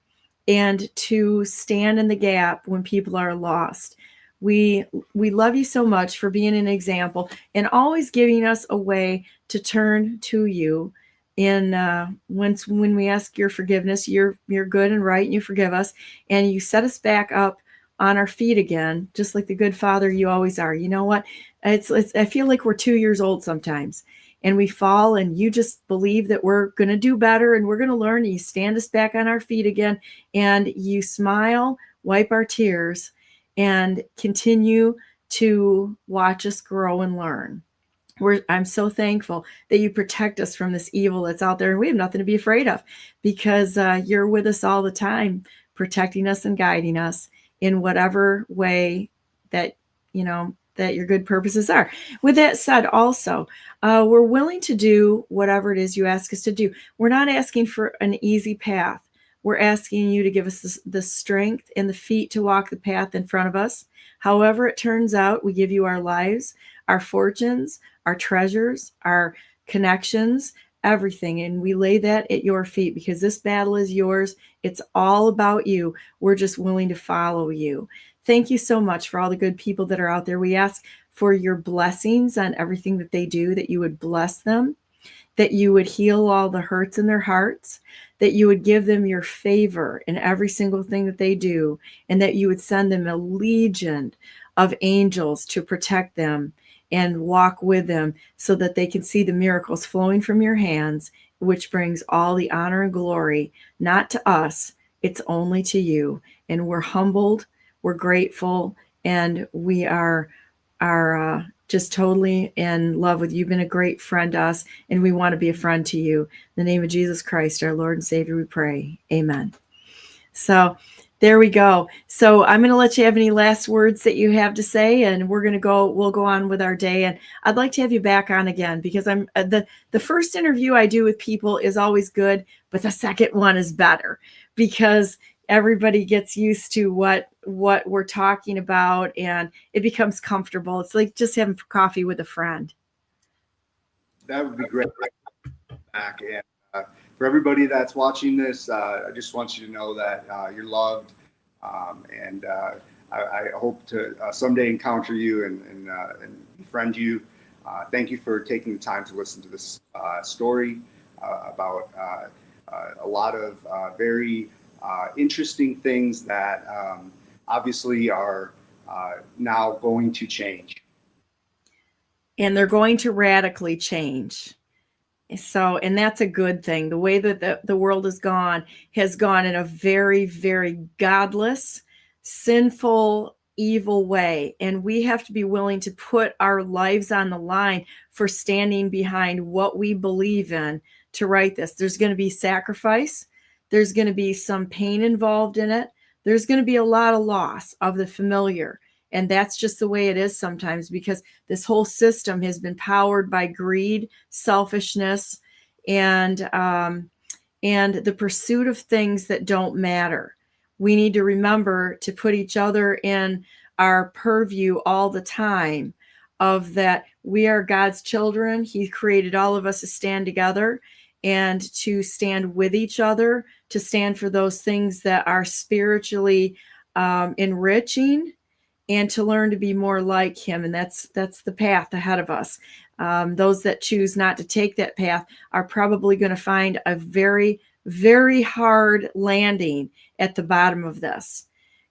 and to stand in the gap when people are lost. We love you so much for being an example and always giving us a way to turn to you. And when we ask your forgiveness, you're good and right, and you forgive us, and you set us back up on our feet again, just like the good father you always are. You know what? It's I feel like we're 2 years old sometimes, and we fall, and you just believe that we're going to do better and we're going to learn. And you stand us back on our feet again, and you smile, wipe our tears, and continue to watch us grow and learn. I'm so thankful that you protect us from this evil that's out there, and we have nothing to be afraid of, because you're with us all the time, protecting us and guiding us in whatever way that that your good purposes are. With that said, also, we're willing to do whatever it is you ask us to do. We're not asking for an easy path. We're asking you to give us the strength and the feet to walk the path in front of us. However it turns out, we give you our lives, our fortunes, our treasures, our connections, everything. And we lay that at your feet, because this battle is yours. It's all about you. We're just willing to follow you. Thank you so much for all the good people that are out there. We ask for your blessings on everything that they do, that you would bless them, that you would heal all the hurts in their hearts, that you would give them your favor in every single thing that they do, and that you would send them a legion of angels to protect them and walk with them, so that they can see the miracles flowing from your hands, which brings all the honor and glory, not to us, it's only to you. And we're humbled, we're grateful, and we are just totally in love with you. You've been a great friend to us, and we want to be a friend to you. In the name of Jesus Christ, our Lord and Savior, we pray. Amen. So there we go. So I'm going to let you have any last words that you have to say, and we'll go on with our day. And I'd like to have you back on again, because I'm the first interview I do with people is always good, but the second one is better, because everybody gets used to what we're talking about, and it becomes comfortable. It's like just having coffee with a friend. That would be great. Back, and for everybody that's watching this, I just want you to know that you're loved, and I hope to someday encounter you and befriend you. Thank you for taking the time to listen to this story about a lot of very interesting things that obviously are now going to change. and they're going to radically change. So, and that's a good thing. The way that the world has gone in a very, very godless, sinful, evil way. And we have to be willing to put our lives on the line for standing behind what we believe in to right this. There's going to be sacrifice. There's going to be some pain involved in it. There's going to be a lot of loss of the familiar. And that's just the way it is sometimes, because this whole system has been powered by greed, selfishness, and the pursuit of things that don't matter. We need to remember to put each other in our purview all the time, of that we are God's children. He created all of us to stand together and to stand with each other, to stand for those things that are spiritually enriching, and to learn to be more like him. And that's the path ahead of us. Those that choose not to take that path are probably going to find a very, very hard landing at the bottom of this.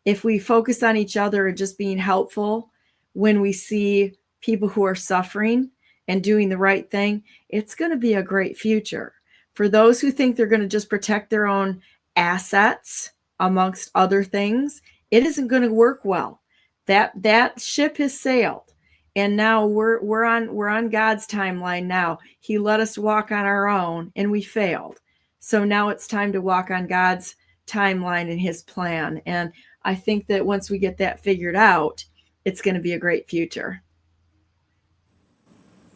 If we focus on each other and just being helpful when we see people who are suffering and doing the right thing, it's going to be a great future. For those who think they're going to just protect their own assets, amongst other things, it isn't going to work well. That ship has sailed, and now we're on God's timeline now. He let us walk on our own, and we failed. So now it's time to walk on God's timeline and his plan. And I think that once we get that figured out, it's going to be a great future.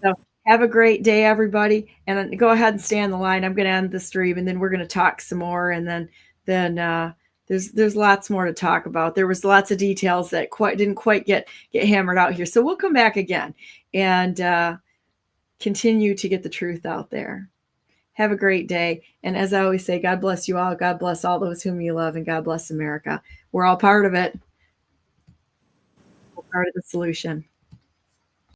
So have a great day, everybody, and go ahead and stay on the line. I'm going to end the stream, and then we're going to talk some more, and then there's lots more to talk about. There was lots of details that didn't quite get hammered out here. So we'll come back again and continue to get the truth out there. Have a great day. And as I always say, God bless you all. God bless all those whom you love, and God bless America. We're all part of it. We're part of the solution.